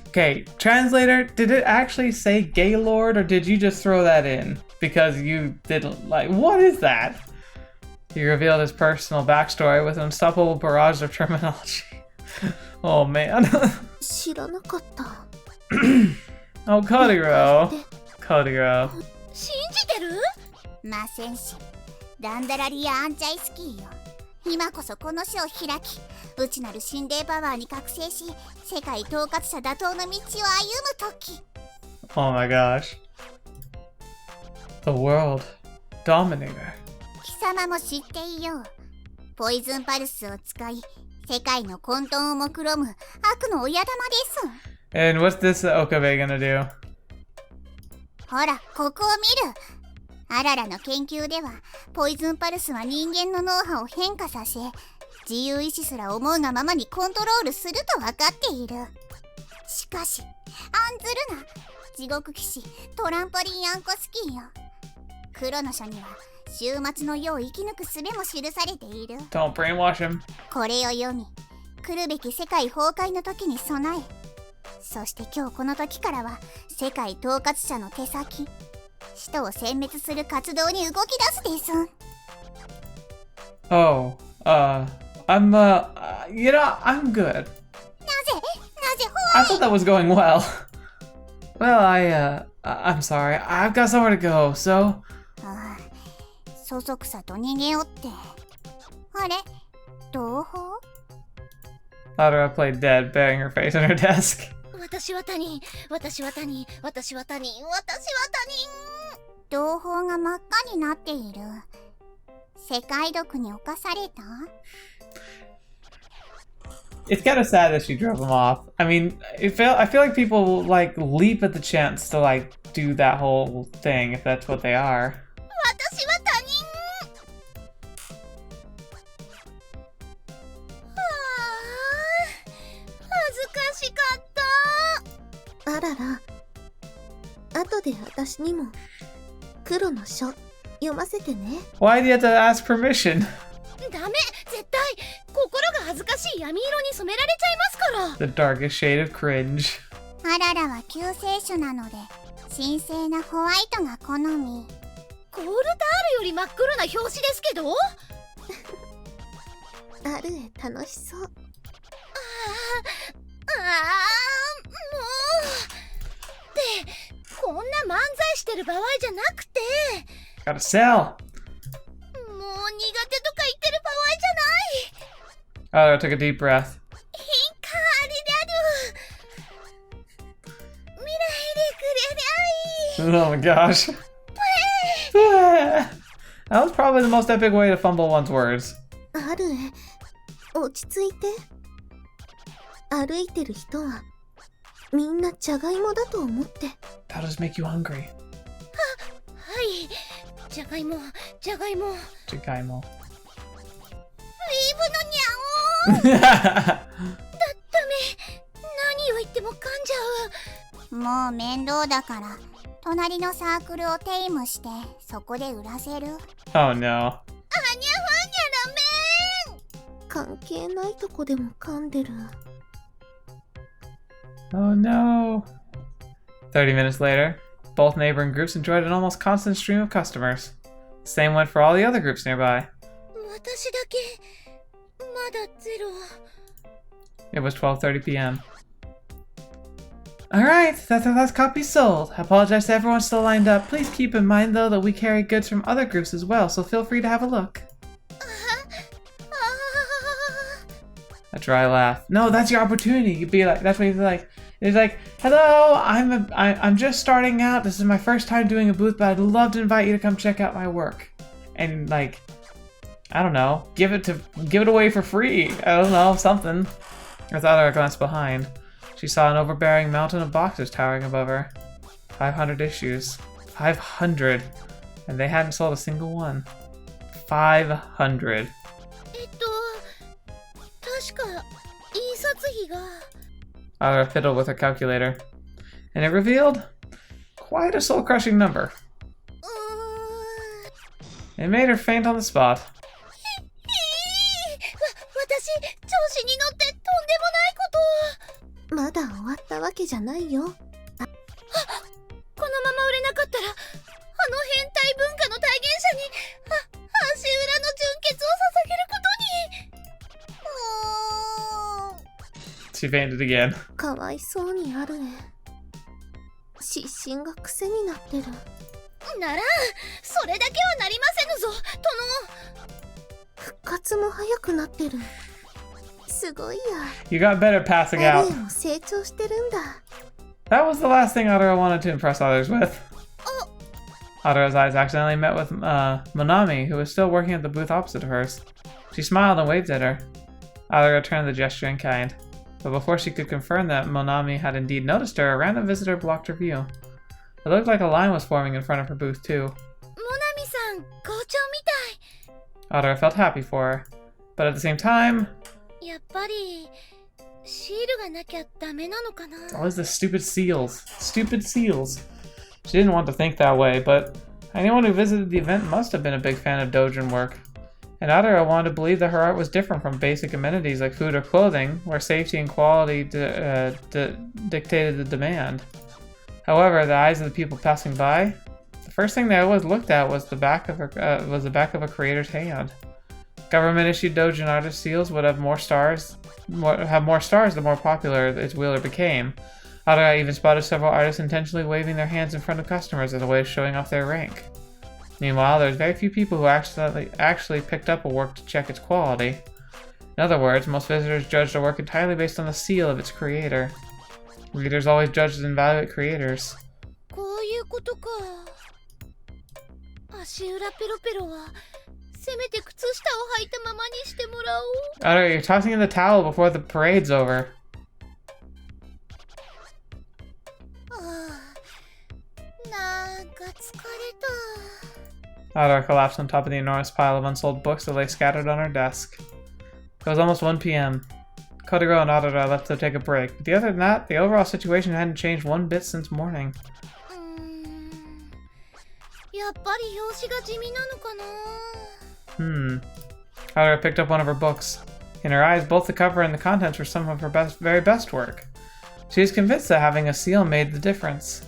Okay, translator, did it actually say Gaylord, or did you just throw that in? Because you didn't, like, what is that? He revealed his personal backstory with an unstoppable barrage of terminology. Oh man. 知らなかった。 Oh, Kodiro. Kodiro. 信じてる？ませんし、ダンダラリア・アンチャイスキーよ。今こそこの書を開き、内なる心霊パワーに覚醒し、世界統括者打倒の道を歩む時。 Oh my gosh. The world dominator. 貴様も知っていよう。ポイズンパルスを使い、世界の混沌を目論む悪の親玉です。 And what's this Okabe gonna do? ほら、ここを見る。アララの研究では、ポイズンパルスは人間の脳波を変化させ、自由意志すら思うがままにコントロールすると分かっている。しかし、案ずるな。地獄騎士トランポリンアンコスキーよ。黒の書には、終末の世を生き抜く術も記されている。 Don't brainwash him. これを読み、来るべき世界崩壊の時に備え、そして今日この時からは世界統括者の手先、使徒を殲滅する活動に動き出すです。 Oh, I'm you know, I'm good. なぜ I thought that was going well. Well, I'm sorry. I've got somewhere to go, so. そそくさと逃げよって。あれ、同胞？ Aure played dead, burying her face in her desk. 私は他人、私は他人、私は他人、私は他人。同胞が真っ赤になっている。世界毒に侵された？ It's kind of sad that she drove him off. I mean, I feel like people like leap at the chance to like do that whole thing if that's what they are. 私は他人。恥ずかしかった。あらら。後で私にも黒の書読ませてね。 Why do you have to ask permission? ダメ、絶対心が恥ずかしい闇色に染められちゃいますから。 The darkest shade of cringe. アララは救世主なので、神聖なホワイトが好み。ゴールタールより真っ黒な表紙ですけど。あるえ楽しそう。もう。ってこんな漫才してる場合じゃなくて。Gotta sell. もう苦手とか言ってる場合じゃない。 Aure took a deep breath. 光である。未来でくれない。 Oh my gosh. That was probably the most epic way to fumble one's words. あるえ、落ち着いて。歩いてる人はみんなじゃがいもだと思って。 That'll just make you hungry. はい、じゃがいも、じゃがいも。Jagaimo. リブのにゃおー。ダメ、何を言っても噛んじゃう。もう面倒だから、隣のサークルをテイムして、そこで売らせる。Oh no. あにゃふんにゃダメー。関係ないとこでも噛んでる。 Oh no. 30 minutes later, both neighboring groups enjoyed an almost constant stream of customers. The same went for all the other groups nearby. 私だけまだゼロ。 It was 12:30 p.m. Alright, that's our last copy sold. I apologize to everyone still lined up. Please keep in mind though that we carry goods from other groups as well, so feel free to have a look. A dry laugh. No, that's your opportunity. You'd be like, that's what you'd be like. It's like, hello, I'm just starting out. This is my first time doing a booth, but I'd love to invite you to come check out my work. And like, I don't know, give it away for free. I don't know, something. I thought I glanced behind. She saw an overbearing mountain of boxes towering above her. 500 issues. 500. And they hadn't sold a single one. 500. 確か印刷費が。 Aure fiddled with her calculator. And it revealed quite a soul-crushing number. うーん It made her faint on the spot. 私調子に乗ってとんでもないことを。まだ終わったわけじゃないよ。このまま売れなかったらあの変態文化の体現者に足裏の純血を捧げることに。She fainted again. かわいそうにあるね。失神が癖になってる。ならそれだけはなりませぬぞ殿。復活も早くなってる。すごいや。 You got better passing out. も成長してるんだ。 That was the last thing Aure wanted to impress others with. Aure's eyes accidentally met with Monami, who was still working at the booth opposite of hers. She smiled and waved at her. Aure returned the gesture in kind. But before she could confirm that Monami had indeed noticed her, a random visitor blocked her view. It looked like a line was forming in front of her booth, too. Monami さん、好調みたい。 Aure felt happy for her. But at the same time... やっぱりシールがなきゃダメなのかな。 Always the stupid seals. Stupid seals. She didn't want to think that way, but anyone who visited the event must have been a big fan of doujin work. And Aure wanted to believe that her art was different from basic amenities like food or clothing, where safety and quality dictated the demand. However, the eyes of the people passing by, the first thing they always looked at was the back of a creator's hand. Government-issued doujin artist seals would have more stars the more popular its wielder became. Aure even spotted several artists intentionally waving their hands in front of customers as a way of showing off their rank. Meanwhile, there's very few people who actually picked up a work to check its quality. In other words, most visitors judged a work entirely based on the seal of its creator. Readers always judged and evaluate creators. こういうことか。足裏ペロペロはせめて靴下を履いたままにしてもらおう。 Aure, you're tossing in the towel before the parade's over. なんか疲れた。 Aure collapsed on top of the enormous pile of unsold books that lay scattered on her desk. It was almost 1 p.m. Kotaro and Aure left to take a break, but other than that, the overall situation hadn't changed one bit since morning. やっぱり表紙が地味なのかな。Aure picked up one of her books. In her eyes, both the cover and the contents were some of her very best work. She was convinced that having a seal made the difference.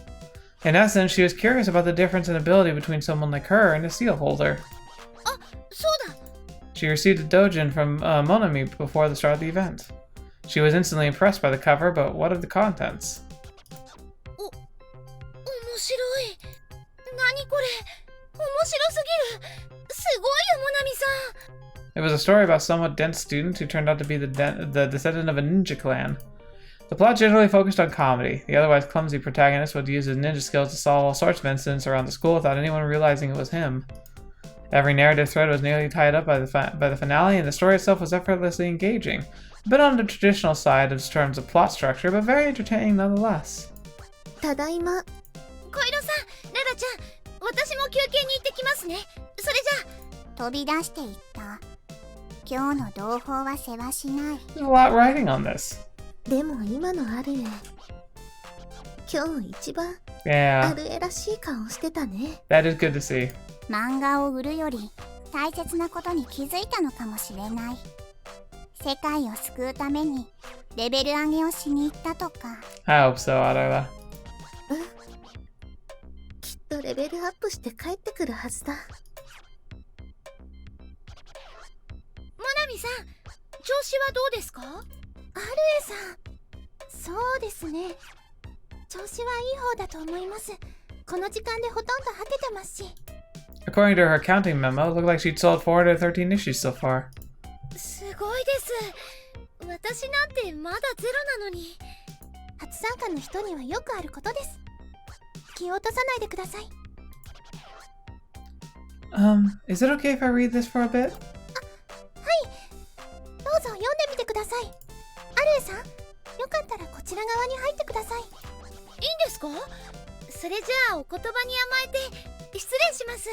In essence, she was curious about the difference in ability between someone like her and a seal holder. あ、そうだ。 She received a doujin from Monami before the start of the event. She was instantly impressed by the cover, but what of the contents? 面白い。何これ。面白すぎる。すごいよ、モナミさん。 It was a story about a somewhat dense student who turned out to be the descendant of a ninja clan. The plot generally focused on comedy. The otherwise clumsy protagonist would use his ninja skills to solve all sorts of incidents around the school without anyone realizing it was him. Every narrative thread was nearly tied up by the finale, and the story itself was effortlessly engaging. A bit on the traditional side in terms of plot structure, but very entertaining nonetheless. ただいま。小色さん、ララちゃん、私も休憩に行ってきますね。それじゃ。飛び出していった。今日の同胞は世話しない。 There's a lot writing on this. でも今のアルエ、今日一番 Yeah, アルエらしい顔してたね。 that is good to see. 漫画を売るより大切なことに気づいたのかもしれない。世界を救うためにレベル上げをしに行ったとか。 I hope so, Aure. きっとレベルアップして帰ってくるはずだ。モナミさん、調子はどうですか？アルエさん、そうですね。調子はいい方だと思います。この時間でほとんど果ててますし。 According to her accounting memo, it looked like she'd sold 413 issues so far. すごいです。私なんてまだゼロなのに。初参加の人にはよくあることです。気を落とさないでください。Is it okay if I read this for a bit? はい。どうぞ読んでみてください。アルエさん、よかったらこちら側に入ってください。いいんですか？それじゃあお言葉に甘えて失礼します。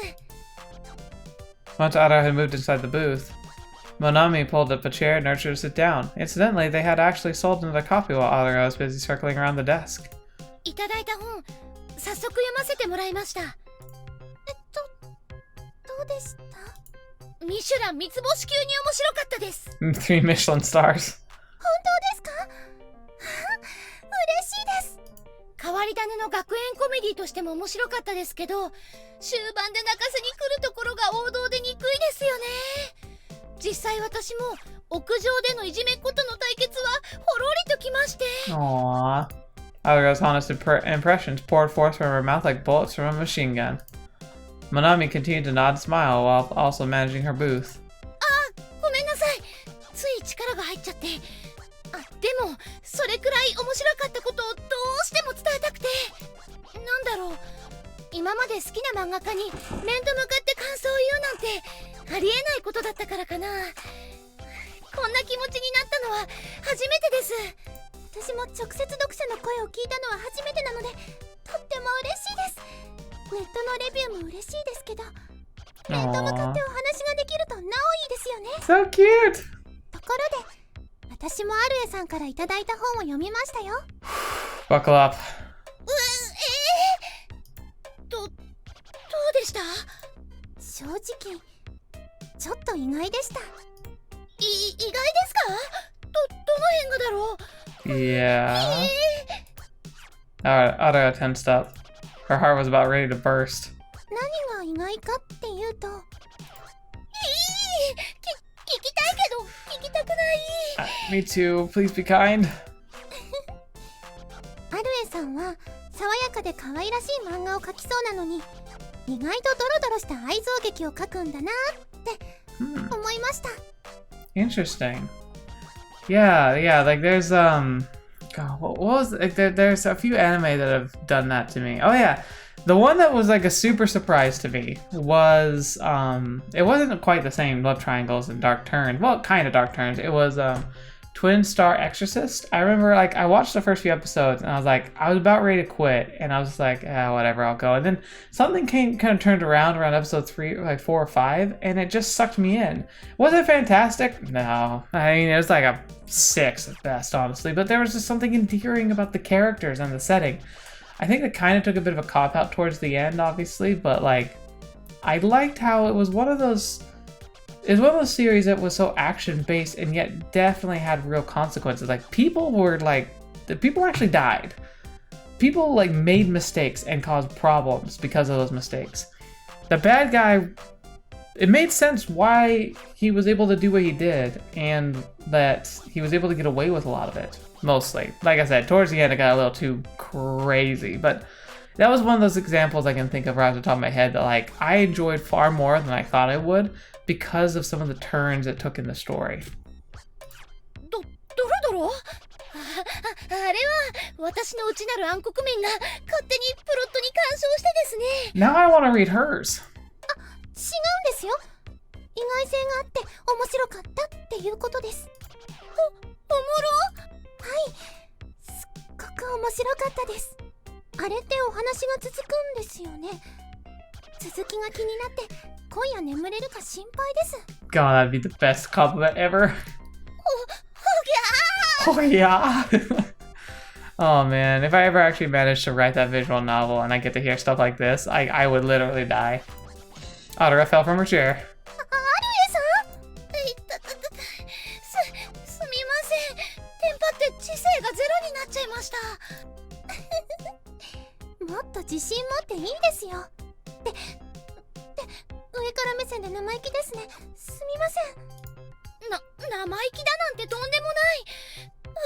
Once Aure had moved inside the booth, Monami pulled up a chair and urged her to sit down. Incidentally, they had actually sold another copy while Aure was busy circling around the desk. いただいた本、早速読ませてもらいました。どうでした？ミシュラン三つ星級に面白かったです。3 Michelin stars. 本当ですか？嬉しいです。変わり種の学園コメディとしても面白かったですけど、終盤で泣かせに来るところが王道で憎いですよね。実際私も屋上でのいじめっ子との対決はほろりときまして。Aww. Aure's honest impressions poured forth from her mouth like bullets from a machine gun. Monami continued to nod and smile while also managing her booth. ごめんなさい。つい力が入っちゃって。でもそれくらい面白かったことをどうしても伝えたくて。なんだろう、今まで好きな漫画家に面と向かって感想を言うなんてありえないことだったからかな。こんな気持ちになったのは初めてです。私も直接読者の声を聞いたのは初めてなので、とっても嬉しいです。ネットのレビューも嬉しいですけど、面と向かってお話ができるとなおいいですよね。 So cute! ところで私もアルエさんからいただいた本を読みましたよ。Buckle up. どうでした？正直ちょっと意外でした。意外ですか？どの辺がだろう？ Yeah. Aure tensed up. Her heart was about ready to burst. 何が意外かっていうと、聞きたいけど聞きたくない。Me too. Please be kind. アルエさんは爽やかで可愛らしい漫画を描きそうなのに、意外とドロドロした愛憎劇を描くんだなって思いました。Interesting. Yeah, like there's God, what was like there's a few anime that have done that to me. Oh yeah. The one that was like a super surprise to me was it wasn't quite the same love triangles and dark turns. Well, kind of dark turns. It was Twin Star Exorcist. I remember like I watched the first few episodes and I was about ready to quit, and I was like, whatever, I'll go. And then something kind of turned around episode 3, like 4 or 5, and it just sucked me in. Was it fantastic? No. I mean, it was like a 6 at best, honestly. But there was just something endearing about the characters and the setting. I think it kind of took a bit of a cop-out towards the end, obviously, but like I liked how it was one of those series that was so action-based and yet definitely had real consequences. Like people actually died. People like made mistakes and caused problems because of those mistakes. The bad guy, it made sense why he was able to do what he did, and that he was able to get away with a lot of it. Mostly. Like I said, towards the end it got a little too crazy, but that was one of those examples I can think of right off the top of my head that like I enjoyed far more than I thought I would because of some of the turns it took in the story. ドロドロ？あれは私の内なる暗黒面が勝手にプロットに干渉してですね。Now I want to read hers. 違うんですよ。意外性があって面白かったっていうことです。おもろ？はい、すっごく面白かったです。あれってお話が続くんですよね。続きが気になって今夜眠れるか心配です。 God, that'd be the best compliment ever. Oh yeah. Oh man, if I ever actually managed to write that visual novel and I get to hear stuff like this, I would literally die. Aure fell from her chair. すみません。テンパって知性がゼロになっちゃいました。もっと自信持っていいですよ。で、上から目線で生意気ですね。すみません。生意気だなんてとんでもない。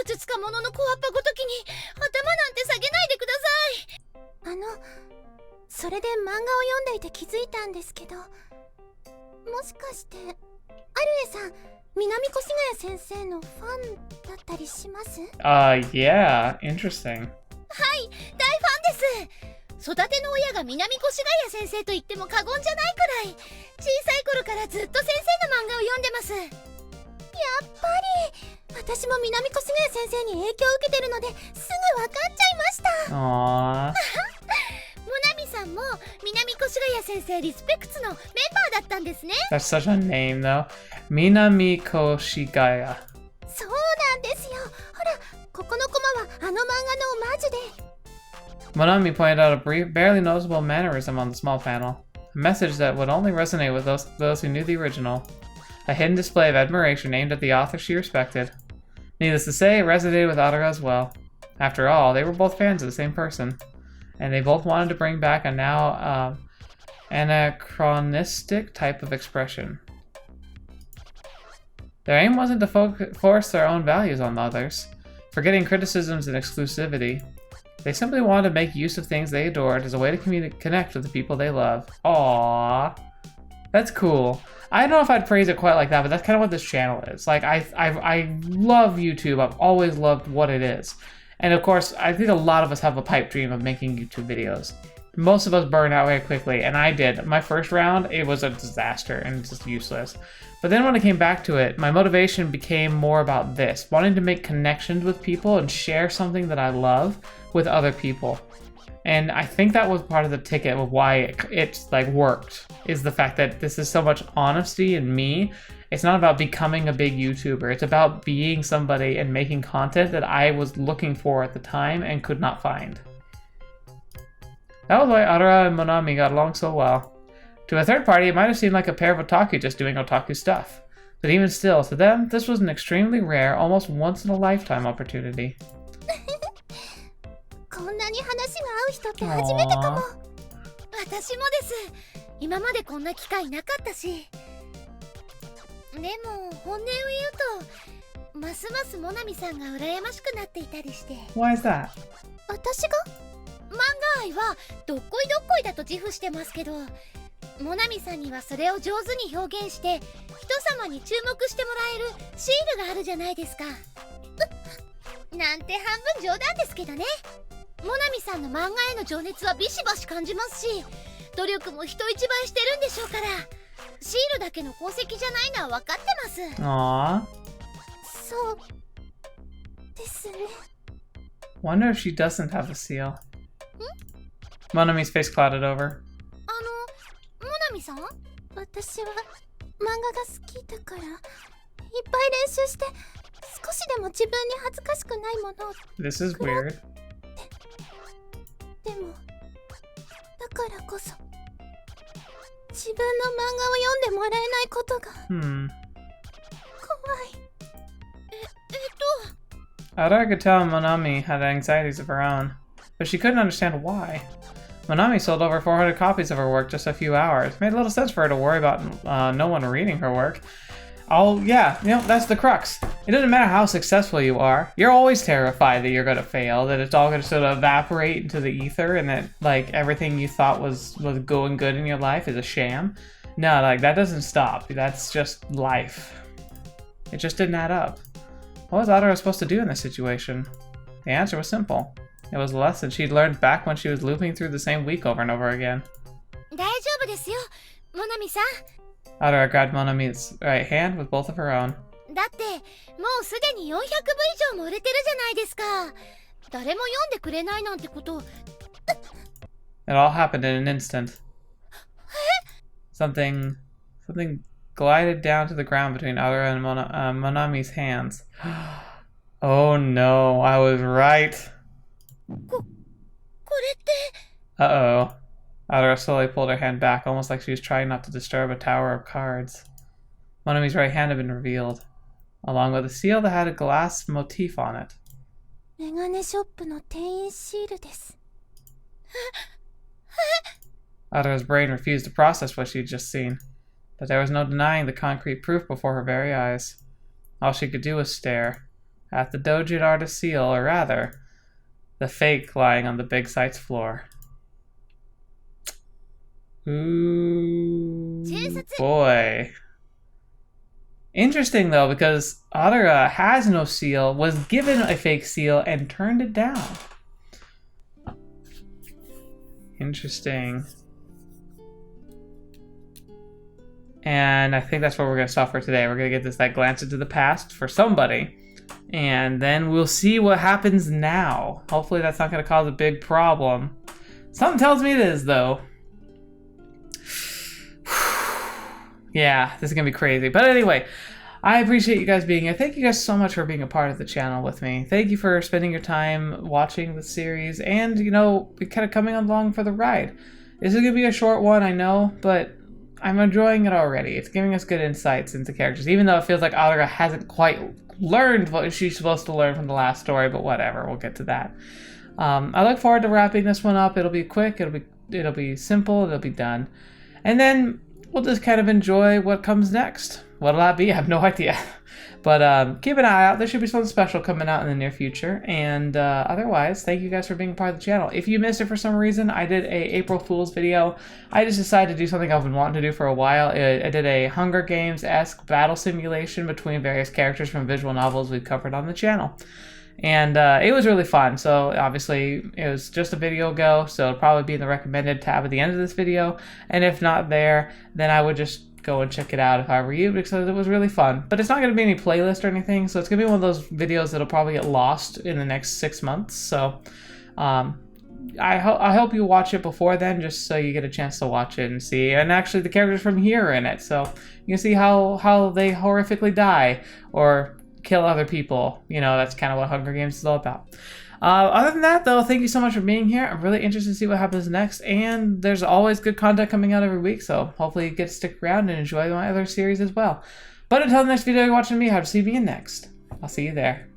うつつか者の小わっぱごときに頭なんて下げないでください。それで漫画を読んでいて気づいたんですけど、もしかしてアルエさん、南越谷先生のファンだったりします？ Yeah, interesting. はい、大ファンです。育ての親が南越谷先生と言っても過言じゃないくらい、小さい頃からずっと先生の漫画を読んでます。やっぱり私も南越谷先生に影響を受けてるのですぐ分かっちゃいました。Aww. モナミさんも南越谷先生リスペクツのメンバーだったんですね。 That's such a name though. Minami Koshigaya. そうなんですよ。ほら、ここのコマはあの漫画のオマージュで。Monami pointed out a brief, barely noticeable mannerism on the small panel. A message that would only resonate with those who knew the original. A hidden display of admiration aimed at the author she respected. Needless to say, it resonated with Aure as well. After all, they were both fans of the same person. And they both wanted to bring back a now anachronistic type of expression. Their aim wasn't to force their own values on others, forgetting criticisms and exclusivity. They simply wanted to make use of things they adored as a way to connect with the people they love. Aww. That's cool. I don't know if I'd phrase it quite like that, but that's kind of what this channel is. Like, I love YouTube. I've always loved what it is. And of course, I think a lot of us have a pipe dream of making YouTube videos. Most of us burn out very quickly, and I did. My first round, it was a disaster and just useless. But then when I came back to it, my motivation became more about this, wanting to make connections with people and share something that I love with other people. And I think that was part of the ticket of why it's like worked, is the fact that this is so much honesty in me. It's not about becoming a big YouTuber. It's about being somebody and making content that I was looking for at the time and could not find. That was why Aure and Monami got along so well. To a third party, it might have seemed like a pair of otaku just doing otaku stuff. But even still, to them, this was an extremely rare, almost once-in-a-lifetime opportunity. こんなに話が合う人って初めてかも。私もです。今までこんな機会なかったし。でも本音を言うと、ますますモナミさんが羨ましくなっていたりして。Why is that? 私が？漫画愛はどっこいどっこいだと自負してますけど、モナミさんにはそれを上手に表現して人様に注目してもらえるシールがあるじゃないですか。なんて半分冗談ですけどね。モナミさんの漫画への情熱はビシバシ感じますし、努力も人一倍してるんでしょうから、シールだけの功績じゃないのは分かってます。そうですね。Wonder if she doesn't have a seal. Monami's face clouded over. モナミさん？私は漫画が好きだから、いっぱい練習して少しでも自分に恥ずかしくないものを。This is weird. でもだからこそ自分の漫画を読んでもらえないことが怖い。Aure could tell Monami had anxieties of her own, but she couldn't understand why. Monami sold over 400 copies of her work just a few hours. It made little sense for her to worry about no one reading her work. Oh yeah, you know, that's the crux. It doesn't matter how successful you are. You're always terrified that you're going to fail, that it's all going to sort of evaporate into the ether and that like everything you thought was going good in your life is a sham. No, like that doesn't stop. That's just life. It just didn't add up. What was Aure supposed to do in this situation? The answer was simple. It was a lesson she'd learned back when she was looping through the same week over and over again. 大丈夫ですよ、モナミさん。Aure grabbed Monami's right hand with both of her own. だってもうすでに400部以上も売れてるじゃないですか。誰も読んでくれないなんてこと。It all happened in an instant. Something glided down to the ground between Aure and Monami's hands. Oh no, I was right. これって。Uh-oh. Aure slowly pulled her hand back, almost like she was trying not to disturb a tower of cards. Monami's right hand had been revealed, along with a seal that had a glass motif on it. メガネショップの店員シールです。Aure's brain refused to process what she'd just seen, but there was no denying the concrete proof before her very eyes. All she could do was stare at the doujin artist seal, or rather, the fake lying on the big site's floor. Ooh, boy. Interesting though, because Aure has no seal, was given a fake seal, and turned it down. Interesting. And I think that's what we're going to stop for today. We're going to get that glance into the past for somebody. And then we'll see what happens now. Hopefully that's not going to cause a big problem. Something tells me it is, though. Yeah, this is going to be crazy. But anyway, I appreciate you guys being here. Thank you guys so much for being a part of the channel with me. Thank you for spending your time watching the series and, you know, kind of coming along for the ride. This is going to be a short one, I know, but I'm enjoying it already. It's giving us good insights into characters, even though it feels like Aure hasn't quite learned what she's supposed to learn from the last story, but whatever, we'll get to that. I look forward to wrapping this one up. It'll be quick, it'll be simple, it'll be done. And then we'll just kind of enjoy what comes next. What'll that be? I have no idea. But keep an eye out. There should be something special coming out in the near future. And otherwise, thank you guys for being part of the channel. If you missed it for some reason, I did a April Fool's video. I just decided to do something I've been wanting to do for a while. I did a Hunger Games-esque battle simulation between various characters from visual novels we've covered on the channel. And it was really fun. So obviously it was just a video ago, so it'll probably be in the recommended tab at the end of this video. And if not there, then I would just go and check it out if I were you, because it was really fun. But it's not going to be any playlist or anything, so it's going to be one of those videos that'll probably get lost in the next 6 months. So I hope you watch it before then, just so you get a chance to watch it and see. And actually the characters from here are in it, so you can see how they horrifically die or kill other people. You know, that's kind of what Hunger Games is all about. Other than that, though, thank you so much for being here. I'm really interested to see what happens next, and there's always good content coming out every week, so hopefully you get to stick around and enjoy my other series as well. But until the next video you're watching me, I hope to see you next. I'll see you there.